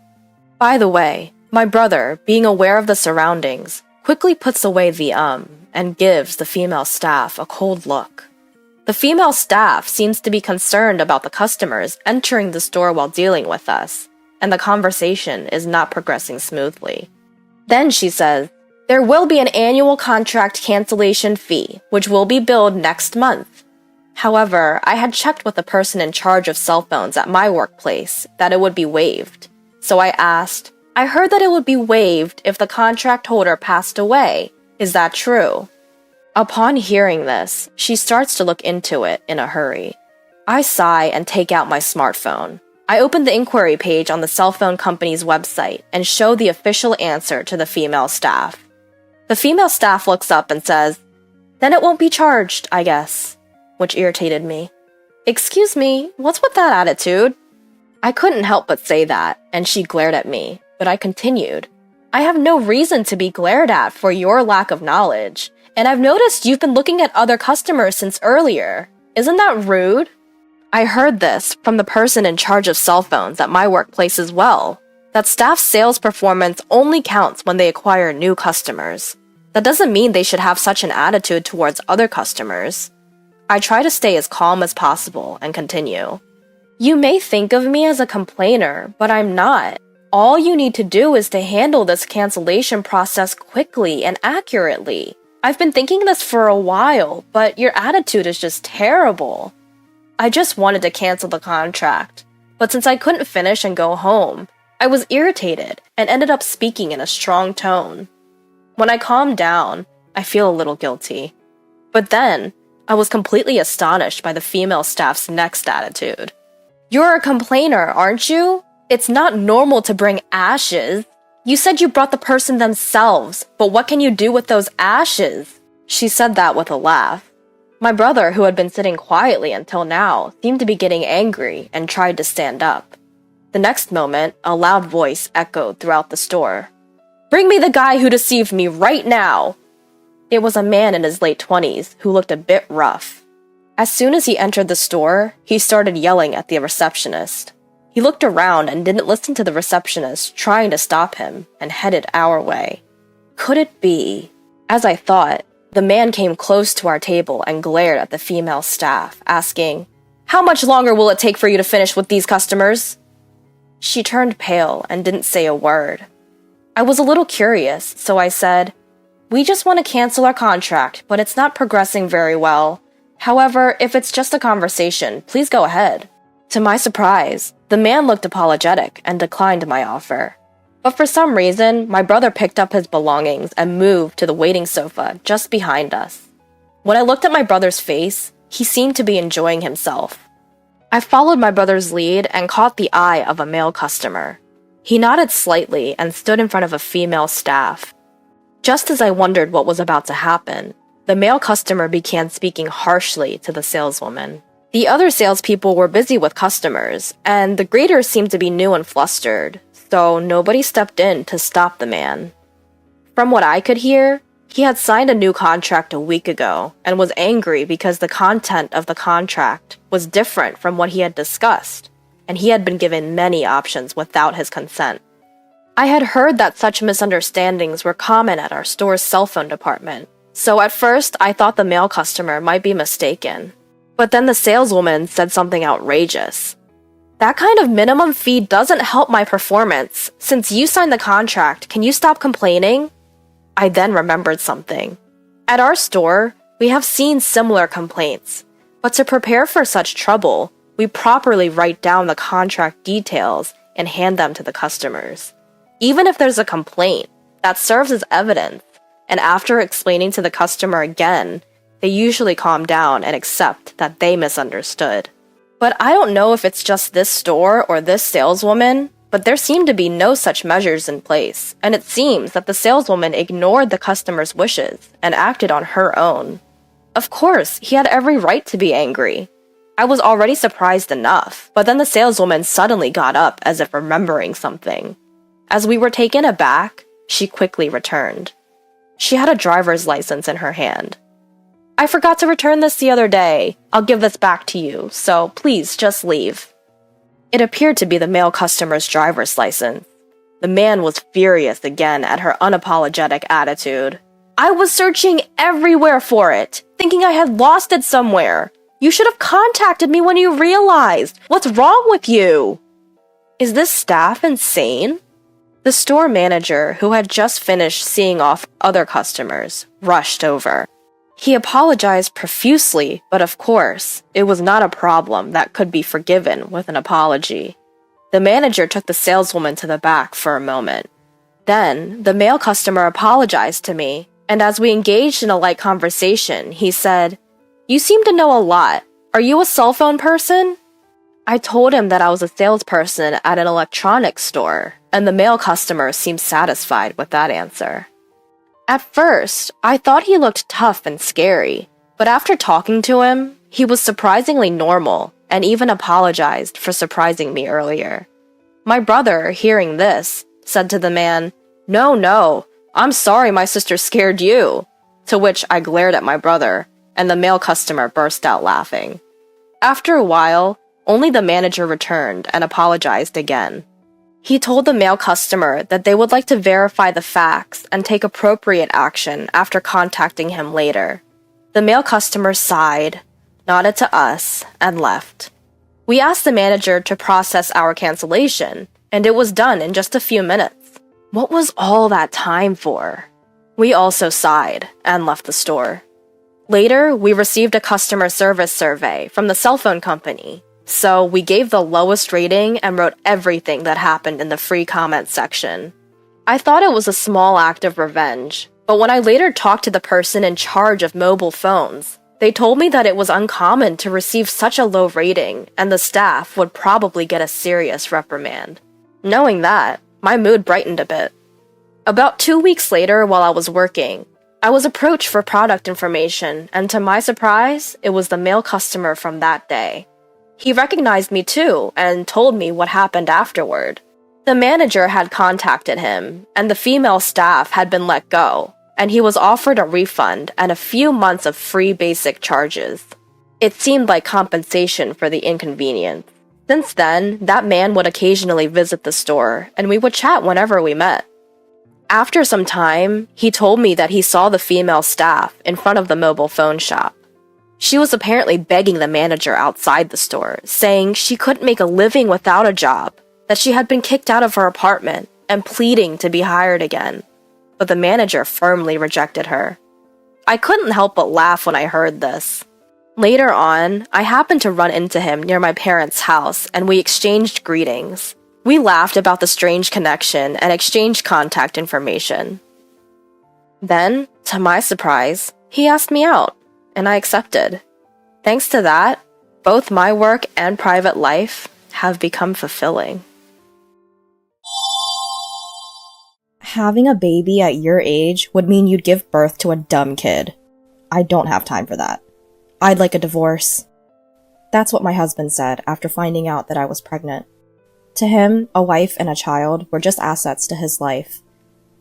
By the way, my brother, being aware of the surroundings, quickly puts away the and gives the female staff a cold look. The female staff seems to be concerned about the customers entering the store while dealing with us, and the conversation is not progressing smoothly. Then she says, "There will be an annual contract cancellation fee, which will be billed next month." However, I had checked with the person in charge of cell phones at my workplace that it would be waived. So I asked, "I heard that it would be waived if the contract holder passed away. Is that true?" Upon hearing this, she starts to look into it in a hurry. I sigh and take out my smartphone. I open the inquiry page on the cell phone company's website and show the official answer to the female staff. The female staff looks up and says, "Then it won't be charged, I guess," which irritated me. "Excuse me, what's with that attitude?" I couldn't help but say that, and she glared at me, but I continued. "I have no reason to be glared at for your lack of knowledge, and I've noticed you've been looking at other customers since earlier. Isn't that rude?" I heard this from the person in charge of cell phones at my workplace as well, that staff sales performance only counts when they acquire new customers. That doesn't mean they should have such an attitude towards other customers. I try to stay as calm as possible and continue. "You may think of me as a complainer, but I'm not. All you need to do is to handle this cancellation process quickly and accurately. I've been thinking this for a while, but your attitude is just terrible. I just wanted to cancel the contract, but since I couldn't finish and go home, I was irritated and ended up speaking in a strong tone. When I calmed down, I feel a little guilty. But then, I was completely astonished by the female staff's next attitude. "You're a complainer, aren't you? It's not normal to bring ashes. You said you brought the person themselves, but what can you do with those ashes?" She said that with a laugh. My brother, who had been sitting quietly until now, seemed to be getting angry and tried to stand up. The next moment, a loud voice echoed throughout the store. "Bring me the guy who deceived me right now!" It was a man in his late 20s who looked a bit rough. As soon as he entered the store, he started yelling at the receptionist. He looked around and didn't listen to the receptionist trying to stop him and headed our way. Could it be? As I thought, the man came close to our table and glared at the female staff, asking, "How much longer will it take for you to finish with these customers?" She turned pale and didn't say a word. I was a little curious, so I said, "We just want to cancel our contract, but it's not progressing very well. However, if it's just a conversation, please go ahead." To my surprise, the man looked apologetic and declined my offer. But for some reason, my brother picked up his belongings and moved to the waiting sofa just behind us. When I looked at my brother's face, he seemed to be enjoying himself. I followed my brother's lead and caught the eye of a male customer. He nodded slightly and stood in front of a female staff. Just as I wondered what was about to happen, the male customer began speaking harshly to the saleswoman. The other salespeople were busy with customers, and the greeters seemed to be new and flustered, so nobody stepped in to stop the man. From what I could hear, he had signed a new contract a week ago and was angry because the content of the contract was different from what he had discussed, and he had been given many options without his consent. I had heard that such misunderstandings were common at our store's cell phone department, so at first I thought the male customer might be mistaken. But then the saleswoman said something outrageous. "That kind of minimum fee doesn't help my performance. Since you signed the contract, can you stop complaining?" I then remembered something. At our store, we have seen similar complaints, but to prepare for such trouble, we properly write down the contract details and hand them to the customers. Even if there's a complaint, that serves as evidence, and after explaining to the customer again, they usually calm down and accept that they misunderstood. But I don't know if it's just this store or this saleswoman, but there seem to be no such measures in place, and it seems that the saleswoman ignored the customer's wishes and acted on her own. Of course, he had every right to be angry. I was already surprised enough, but then the saleswoman suddenly got up as if remembering something. As we were taken aback, she quickly returned. She had a driver's license in her hand. "I forgot to return this the other day. I'll give this back to you, so please just leave." It appeared to be the male customer's driver's license. The man was furious again at her unapologetic attitude. I was searching everywhere for it, thinking I had lost it somewhere. You should have contacted me when you realized. What's wrong with you? Is this staff insane? The store manager, who had just finished seeing off other customers, rushed over. He apologized profusely, but of course, it was not a problem that could be forgiven with an apology. The manager took the saleswoman to the back for a moment. Then, the male customer apologized to me, and as we engaged in a light conversation, he said, "You seem to know a lot. Are you a cell phone person?" I told him that I was a salesperson at an electronics store, and the male customer seemed satisfied with that answer. At first, I thought he looked tough and scary, but after talking to him, he was surprisingly normal and even apologized for surprising me earlier. My brother, hearing this, said to the man, No, I'm sorry my sister scared you," to which I glared at my brother, and the male customer burst out laughing. After a while, only the manager returned and apologized again. He told the male customer that they would like to verify the facts and take appropriate action after contacting him later. The male customer sighed, nodded to us, and left. We asked the manager to process our cancellation, and it was done in just a few minutes. What was all that time for? We also sighed and left the store. Later, we received a customer service survey from the cell phone company, so we gave the lowest rating and wrote everything that happened in the free comment section. I thought it was a small act of revenge, but when I later talked to the person in charge of mobile phones, they told me that it was uncommon to receive such a low rating, and the staff would probably get a serious reprimand. Knowing that, my mood brightened a bit. About 2 weeks later, while I was working, I was approached for product information, and to my surprise, it was the male customer from that day. He recognized me too, and told me what happened afterward. The manager had contacted him, and the female staff had been let go, and he was offered a refund and a few months of free basic charges. It seemed like compensation for the inconvenience. Since then, that man would occasionally visit the store, and we would chat whenever we met. After some time, he told me that he saw the female staff in front of the mobile phone shop. She was apparently begging the manager outside the store, saying she couldn't make a living without a job, that she had been kicked out of her apartment, and pleading to be hired again. But the manager firmly rejected her. I couldn't help but laugh when I heard this. Later on, I happened to run into him near my parents' house, and we exchanged greetings. We laughed about the strange connection and exchanged contact information. Then, to my surprise, he asked me out, and I accepted. Thanks to that, both my work and private life have become fulfilling. Having a baby at your age would mean you'd give birth to a dumb kid. I don't have time for that. I'd like a divorce. That's what my husband said after finding out that I was pregnant. To him, a wife and a child were just assets to his life.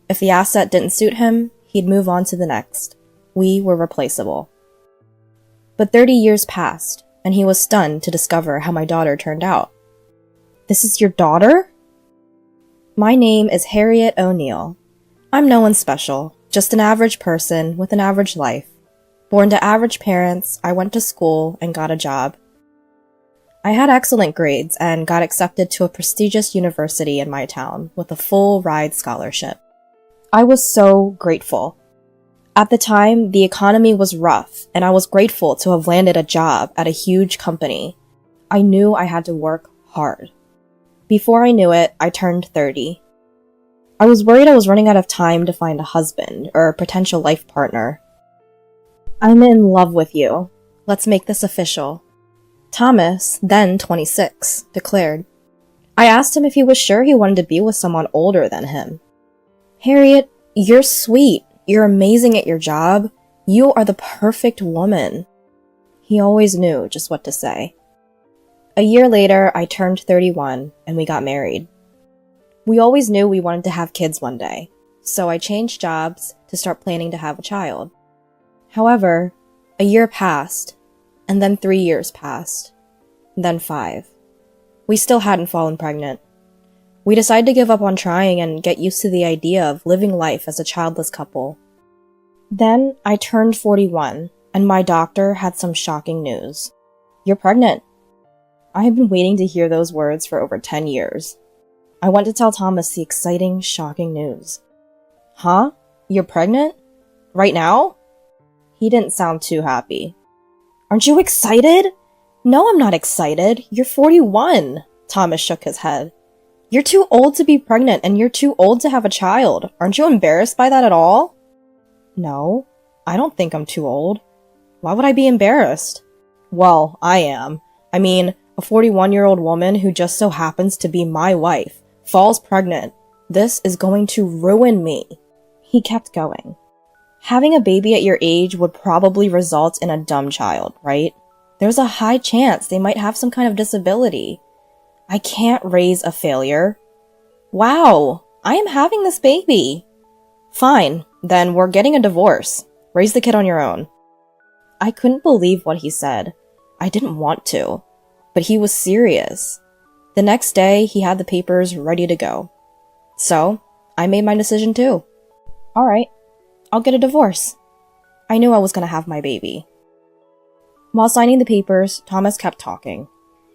If the asset didn't suit him, he'd move on to the next. We were replaceable. But 30 years passed, and he was stunned to discover how my daughter turned out. This is your daughter? My name is Harriet O'Neill. I'm no one special, just an average person with an average life. Born to average parents, I went to school and got a job. I had excellent grades and got accepted to a prestigious university in my town with a full ride scholarship. I was so grateful. At the time, the economy was rough, and I was grateful to have landed a job at a huge company. I knew I had to work hard. Before I knew it, I turned 30. I was worried I was running out of time to find a husband or a potential life partner. I'm in love with you. Let's make this official. Thomas, then 26, declared. I asked him if he was sure he wanted to be with someone older than him. Harriet, you're sweet. You're amazing at your job. You are the perfect woman. He always knew just what to say. A year later, I turned 31, and we got married. We always knew we wanted to have kids one day, so I changed jobs to start planning to have a child. However, a year passed, and then 3 years passed, and then 5. We still hadn't fallen pregnant. We decided to give up on trying and get used to the idea of living life as a childless couple. Then I turned 41, and my doctor had some shocking news. You're pregnant. I have been waiting to hear those words for over 10 years. I went to tell Thomas the exciting, shocking news. Huh? You're pregnant? Right now? He didn't sound too happy. Aren't you excited? No, I'm not excited. You're 41. Thomas shook his head. You're too old to be pregnant and you're too old to have a child. Aren't you embarrassed by that at all? No, I don't think I'm too old. Why would I be embarrassed? Well, I am. I mean, a 41-year-old woman who just so happens to be my wife falls pregnant. This is going to ruin me. He kept going. Having a baby at your age would probably result in a dumb child, right? There's a high chance they might have some kind of disability. I can't raise a failure. Wow, I am having this baby. Fine, then we're getting a divorce. Raise the kid on your own. I couldn't believe what he said. I didn't want to, but he was serious. The next day, he had the papers ready to go. So, I made my decision too. Alright, I'll get a divorce. I knew I was going to have my baby. While signing the papers, Thomas kept talking.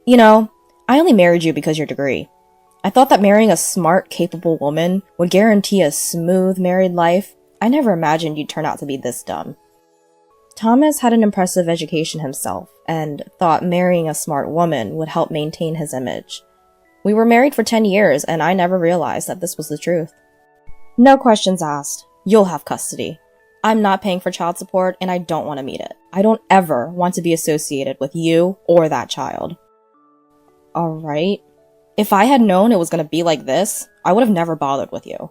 You know, I only married you because of your degree. I thought that marrying a smart, capable woman would guarantee a smooth married life. I never imagined you'd turn out to be this dumb. Thomas had an impressive education himself, and thought marrying a smart woman would help maintain his image. We were married for 10 years, and I never realized that this was the truth. No questions asked. You'll have custody. I'm not paying for child support, and I don't want to meet it. I don't ever want to be associated with you or that child. Alright. If I had known it was going to be like this, I would have never bothered with you.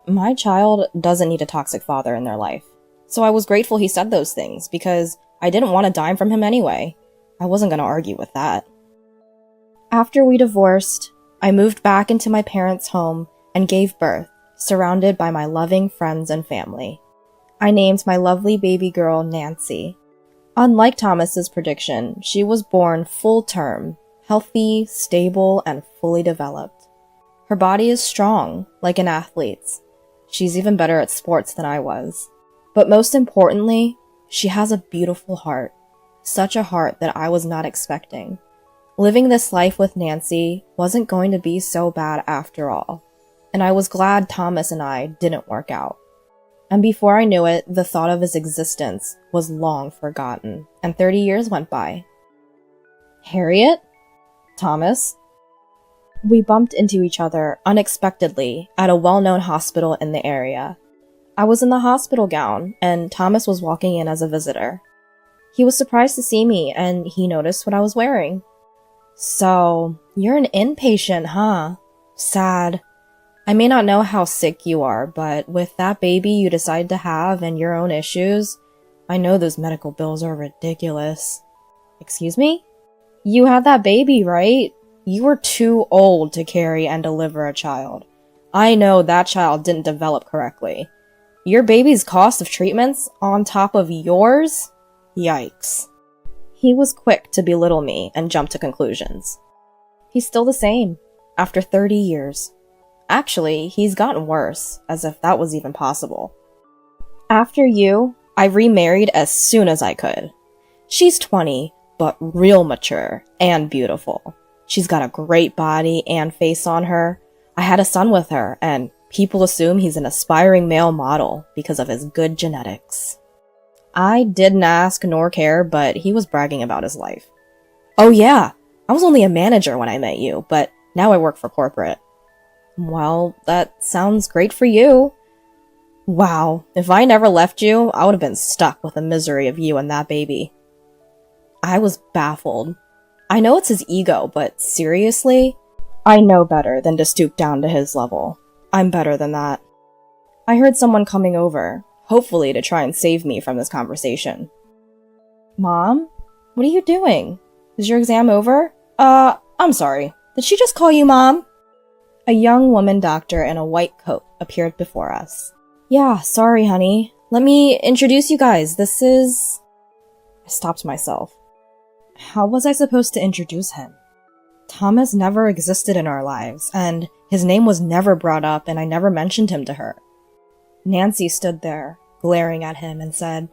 My child doesn't need a toxic father in their life. So I was grateful he said those things, because I didn't want a dime from him anyway. I wasn't going to argue with that. After we divorced, I moved back into my parents' home and gave birth, surrounded by my loving friends and family. I named my lovely baby girl Nancy. Unlike Thomas's prediction, she was born full term, healthy, stable, and fully developed. Her body is strong, like an athlete's. She's even better at sports than I was. But most importantly, she has a beautiful heart. Such a heart that I was not expecting. Living this life with Nancy wasn't going to be so bad after all. And I was glad Thomas and I didn't work out. And before I knew it, the thought of his existence was long forgotten, and 30 years went by. Harriet? Thomas? We bumped into each other unexpectedly at a well-known hospital in the area. I was in the hospital gown, and Thomas was walking in as a visitor. He was surprised to see me, and he noticed what I was wearing. So, you're an inpatient, huh? Sad. I may not know how sick you are, but with that baby you decided to have and your own issues, I know those medical bills are ridiculous. Excuse me? You had that baby, right? You were too old to carry and deliver a child. I know that child didn't develop correctly. Your baby's cost of treatments on top of yours? Yikes. He was quick to belittle me and jump to conclusions. He's still the same, after 30 years. Actually, he's gotten worse, as if that was even possible. After you, I remarried as soon as I could. She's 20, but real mature and beautiful. She's got a great body and face on her. I had a son with her, and people assume he's an aspiring male model because of his good genetics. I didn't ask nor care, but he was bragging about his life. Oh yeah, I was only a manager when I met you, but now I work for corporate. Well, that sounds great for you. Wow, if I never left you, I would have been stuck with the misery of you and that baby. I was baffled. I know it's his ego, but seriously? I know better than to stoop down to his level. I'm better than that. I heard someone coming over, hopefully to try and save me from this conversation. Mom? What are you doing? Is your exam over? I'm sorry. Did she just call you Mom? A young woman doctor in a white coat appeared before us. Yeah, sorry, honey. Let me introduce you guys. This is... I stopped myself. How was I supposed to introduce him? Thomas never existed in our lives, and his name was never brought up, and I never mentioned him to her. Nancy stood there, glaring at him, and said,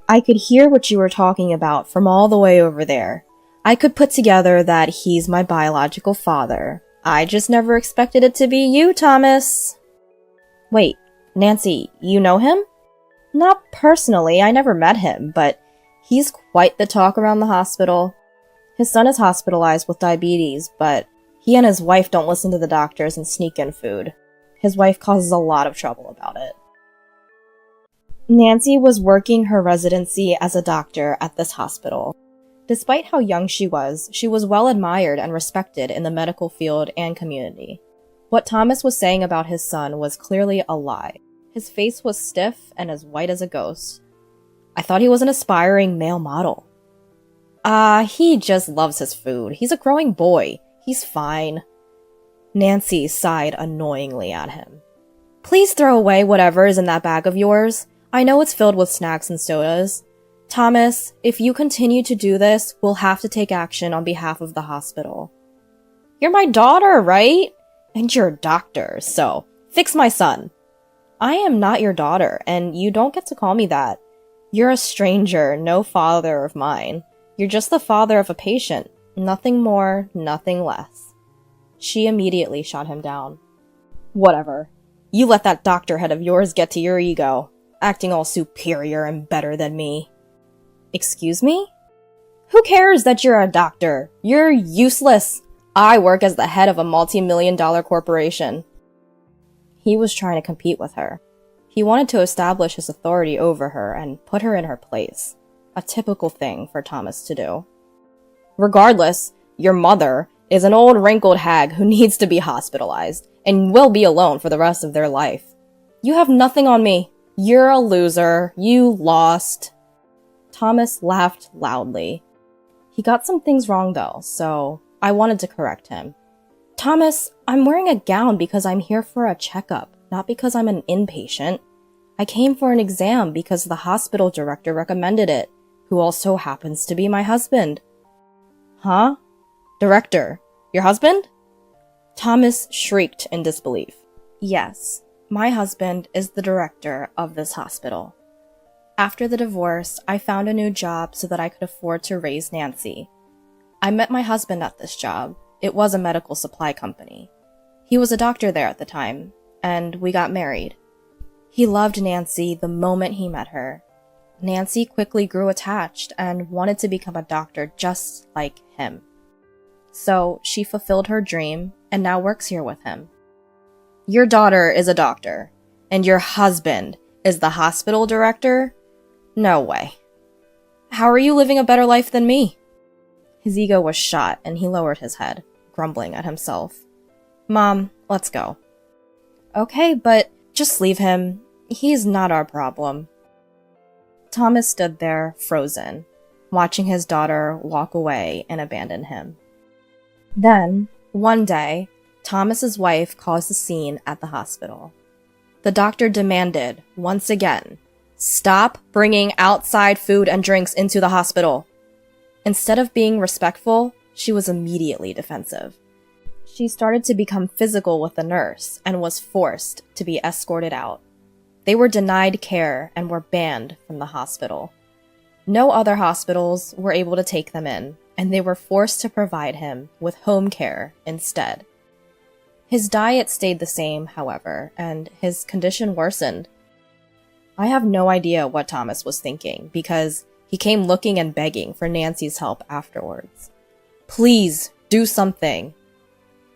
I could hear what you were talking about from all the way over there. I could put together that he's my biological father. I just never expected it to be you, Thomas. Wait, Nancy, you know him? Not personally, I never met him, but he's quite the talk around the hospital. His son is hospitalized with diabetes, but he and his wife don't listen to the doctors and sneak in food. His wife causes a lot of trouble about it. Nancy was working her residency as a doctor at this hospital. Despite how young she was well admired and respected in the medical field and community. What Thomas was saying about his son was clearly a lie. His face was stiff and as white as a ghost. I thought he was an aspiring male model. He just loves his food. He's a growing boy. He's fine. Nancy sighed annoyingly at him. Please throw away whatever is in that bag of yours. I know it's filled with snacks and sodas. Thomas, if you continue to do this, we'll have to take action on behalf of the hospital. You're my daughter, right? And you're a doctor, so fix my son. I am not your daughter, and you don't get to call me that. You're a stranger, no father of mine. You're just the father of a patient. Nothing more, nothing less. She immediately shot him down. Whatever. You let that doctor head of yours get to your ego, acting all superior and better than me. Excuse me? Who cares that you're a doctor? You're useless. I work as the head of a multi-million-dollar corporation. He was trying to compete with her. He wanted to establish his authority over her and put her in her place. A typical thing for Thomas to do. Regardless, your mother is an old wrinkled hag who needs to be hospitalized and will be alone for the rest of their life. You have nothing on me. You're a loser. You lost. Thomas laughed loudly. He got some things wrong though, so I wanted to correct him. Thomas, I'm wearing a gown because I'm here for a checkup, not because I'm an inpatient. I came for an exam because the hospital director recommended it, who also happens to be my husband. Huh? Director, your husband? Thomas shrieked in disbelief. Yes, my husband is the director of this hospital. After the divorce, I found a new job so that I could afford to raise Nancy. I met my husband at this job. It was a medical supply company. He was a doctor there at the time, and we got married. He loved Nancy the moment he met her. Nancy quickly grew attached and wanted to become a doctor just like him. So she fulfilled her dream and now works here with him. Your daughter is a doctor, and your husband is the hospital director? No way. How are you living a better life than me? His ego was shot and he lowered his head, grumbling at himself. Mom, let's go. Okay, but just leave him. He's not our problem. Thomas stood there, frozen, watching his daughter walk away and abandon him. Then, one day, Thomas's wife caused a scene at the hospital. The doctor demanded, once again, stop bringing outside food and drinks into the hospital. Instead of being respectful, she was immediately defensive. She started to become physical with the nurse and was forced to be escorted out. They were denied care and were banned from the hospital. No other hospitals were able to take them in, and they were forced to provide him with home care instead. His diet stayed the same, however, and his condition worsened. I have no idea what Thomas was thinking, because he came looking and begging for Nancy's help afterwards. Please, do something.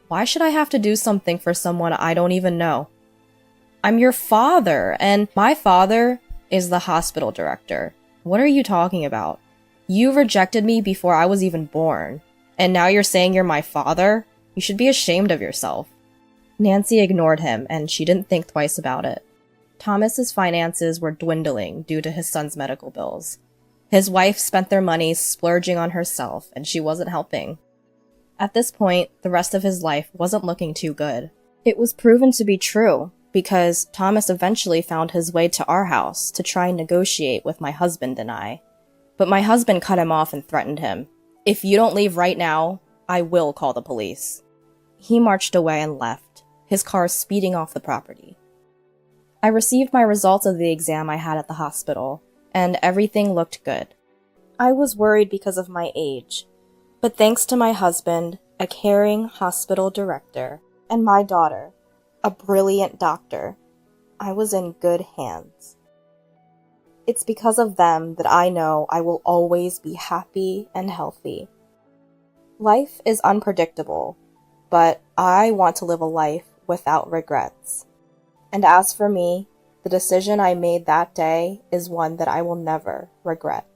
Why should I have to do something for someone I don't even know? I'm your father, and my father is the hospital director. What are you talking about? You rejected me before I was even born, and now you're saying you're my father? You should be ashamed of yourself. Nancy ignored him, and she didn't think twice about it. Thomas's finances were dwindling due to his son's medical bills. His wife spent their money splurging on herself, and she wasn't helping. At this point, the rest of his life wasn't looking too good. It was proven to be true, because Thomas eventually found his way to our house to try and negotiate with my husband and I. But my husband cut him off and threatened him. If you don't leave right now, I will call the police." He marched away and left, his car speeding off the property. I received my results of the exam I had at the hospital, and everything looked good. I was worried because of my age, but thanks to my husband, a caring hospital director, and my daughter, a brilliant doctor, I was in good hands. It's because of them that I know I will always be happy and healthy. Life is unpredictable, but I want to live a life without regrets. And as for me, the decision I made that day is one that I will never regret.